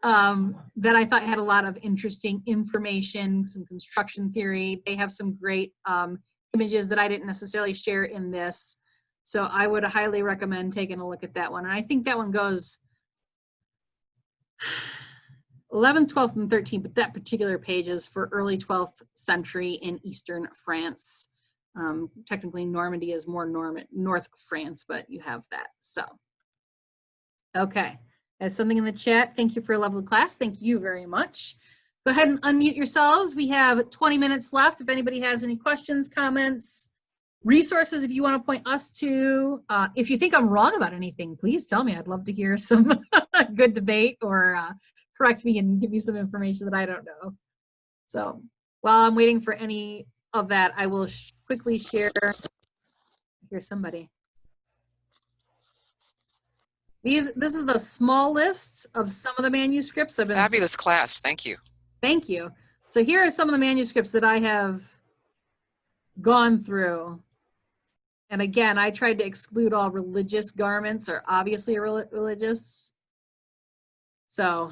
That I thought had a lot of interesting information, some construction theory. They have some great images that I didn't necessarily share in this. So I would highly recommend taking a look at that one. And I think that one goes 11th, 12th, and 13th, but that particular page is for early 12th century in Eastern France. Technically Normandy is more North France, but you have that. So, okay. As something in the chat, thank you for a lovely class. Thank you very much. Go ahead and unmute yourselves. We have 20 minutes left. If anybody has any questions, comments, resources, if you want to point us to, if you think I'm wrong about anything, please tell me. I'd love to hear some good debate or correct me and give me some information that I don't know. So while I'm waiting for any of that, I will quickly share. Here's somebody. This is the small list of some of the manuscripts. I've been Fabulous class, thank you. Thank you. So here are some of the manuscripts that I have gone through. And again, I tried to exclude all religious garments or obviously religious. So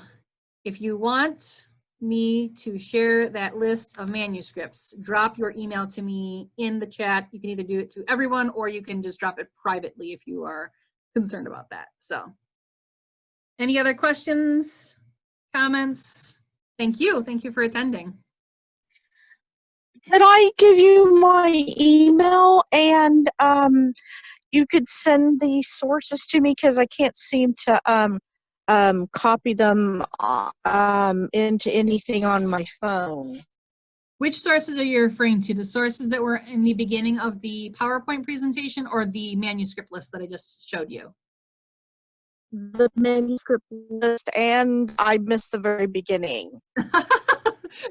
if you want me to share that list of manuscripts, drop your email to me in the chat. You can either do it to everyone or you can just drop it privately if you are concerned about that. So any other questions, comments? Thank you. Thank you for attending. Could I give you my email and you could send the sources to me because I can't seem to copy them into anything on my phone. Which sources are you referring to? The sources that were in the beginning of the PowerPoint presentation or the manuscript list that I just showed you? The manuscript list, and I missed the very beginning.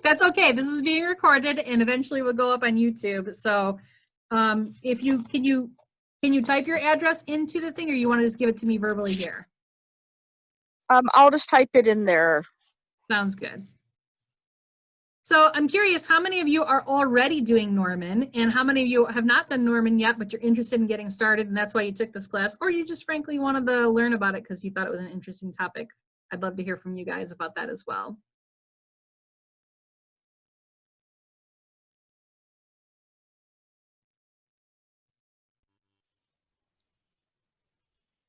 That's okay. This is being recorded and eventually will go up on YouTube. So if you can you type your address into the thing or you want to just give it to me verbally here? I'll just type it in there. Sounds good. So I'm curious, how many of you are already doing Norman and how many of you have not done Norman yet, but you're interested in getting started and that's why you took this class, or you just frankly wanted to learn about it because you thought it was an interesting topic? I'd love to hear from you guys about that as well.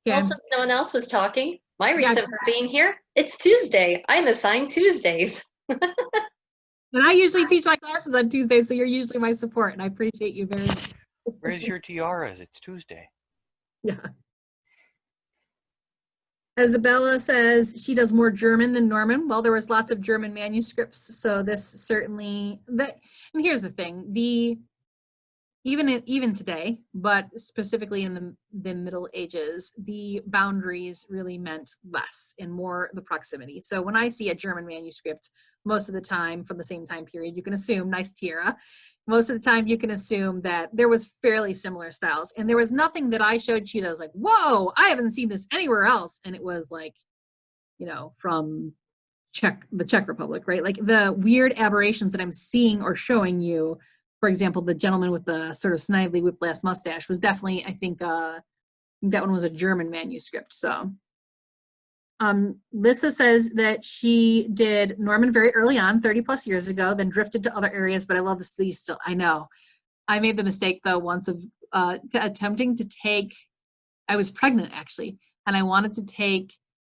Well, Yeah. since no one else is talking, my reason for being here, it's Tuesday. I'm assigned Tuesdays. And I usually teach my classes on Tuesdays, so you're usually my support, and I appreciate you very much. Where's your tiaras? It's Tuesday. Yeah. Isabella says she does more German than Norman. Well, there was lots of German manuscripts, so this certainly that. And here's the thing: even today, but specifically in the Middle Ages, the boundaries really meant less and more the proximity. So when I see a German manuscript, most of the time from the same time period, you can assume, nice tiara, most of the time you can assume that there was fairly similar styles. And there was nothing that I showed you that was like, whoa, I haven't seen this anywhere else. And it was like, you know, from the Czech Republic, right? Like the weird aberrations that I'm seeing or showing you, for example, the gentleman with the sort of snidely whiplash mustache was definitely, I think that one was a German manuscript. So Lissa says that she did Norman very early on, 30 plus years ago, then drifted to other areas, but I love the sleeves still. I know. I made the mistake though once of attempting to take, I was pregnant actually, and I wanted to take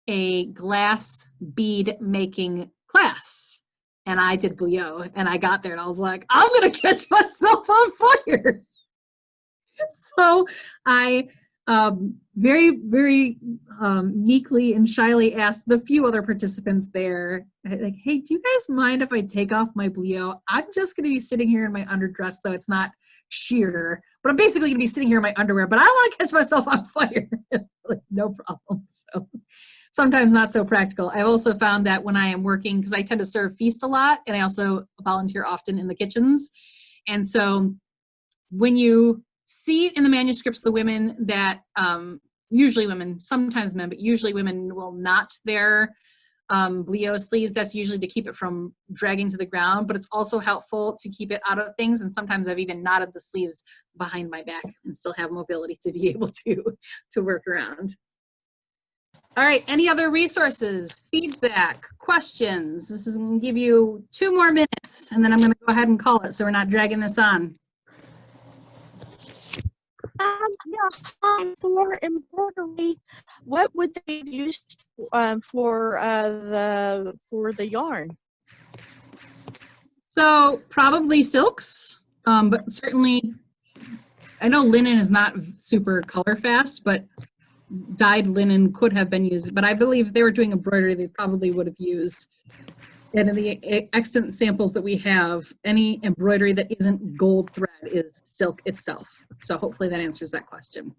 a glass bead making class. And I did Bliaut, and I got there and I was like, I'm gonna catch myself on fire. So I very, very meekly and shyly asked the few other participants there, like, hey, do you guys mind if I take off my Bliaut? I'm just going to be sitting here in my underdress, though it's not sheer, but I'm basically going to be sitting here in my underwear, but I don't want to catch myself on fire. Like, no problem. So sometimes not so practical. I've also found that when I am working, because I tend to serve feast a lot, and I also volunteer often in the kitchens. And so when you see in the manuscripts the women that, usually women, sometimes men, but usually women will knot their Bliaut sleeves. That's usually to keep it from dragging to the ground, but it's also helpful to keep it out of things. And sometimes I've even knotted the sleeves behind my back and still have mobility to be able to work around. All right, any other resources, feedback, questions? This is going to give you 2 more minutes, and then I'm going to go ahead and call it so we're not dragging this on. For embroidery, what would they have used for the yarn? So probably silks, but certainly, I know linen is not super color fast, but dyed linen could have been used. But I believe if they were doing embroidery, they probably would have used, and in the extant samples that we have, any embroidery that isn't gold thread is silk itself. So hopefully that answers that question.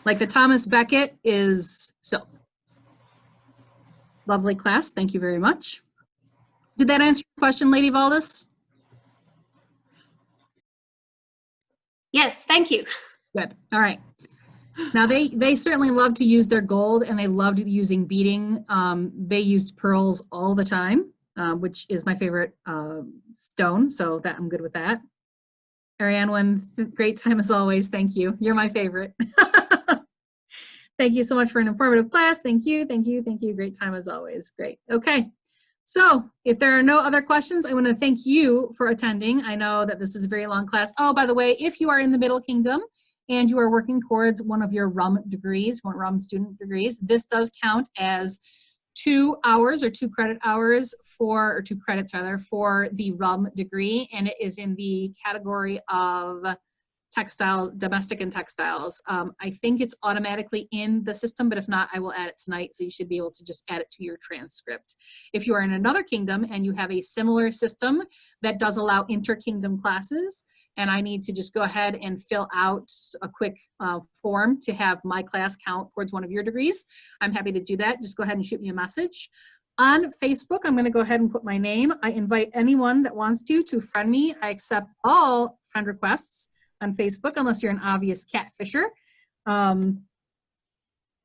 Like the Thomas Becket is silk. Lovely class, thank you very much. Did that answer your question, Lady Valdis? Yes, thank you. Good, all right. Now they certainly love to use their gold, and they loved using beading. They used pearls all the time, which is my favorite stone, so that I'm good with that. Ariane, great time as always. Thank you. You're my favorite. Thank you so much for an informative class. Thank you, thank you, thank you. Great time as always. Great. Okay. So if there are no other questions, I want to thank you for attending. I know that this is a very long class. Oh, by the way, if you are in the Middle Kingdom and you are working towards one of your RUM degrees, RUM student degrees, this does count as 2 hours or 2 credit hours for, or 2 credits rather, for the RUM degree, and it is in the category of textiles, domestic and textiles. I think it's automatically in the system, but if not, I will add it tonight, so you should be able to just add it to your transcript. If you are in another kingdom and you have a similar system that does allow inter-kingdom classes, and I need to just go ahead and fill out a quick form to have my class count towards one of your degrees, I'm happy to do that. Just go ahead and shoot me a message. On Facebook, I'm going to go ahead and put my name. I invite anyone that wants to friend me. I accept all friend requests on Facebook, unless you're an obvious catfisher. I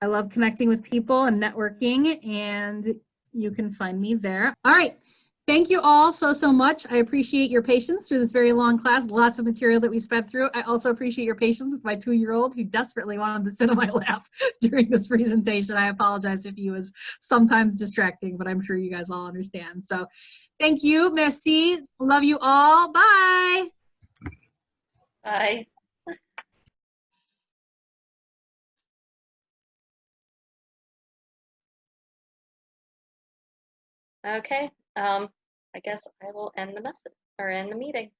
love connecting with people and networking, and you can find me there. All right. Thank you all so much. I appreciate your patience through this very long class. Lots of material that we sped through. I also appreciate your patience with my 2-year-old who desperately wanted to sit on my lap during this presentation. I apologize if he was sometimes distracting, but I'm sure you guys all understand. So thank you. Merci. Love you all. Bye. Bye. Okay. I guess I will end the message or end the meeting.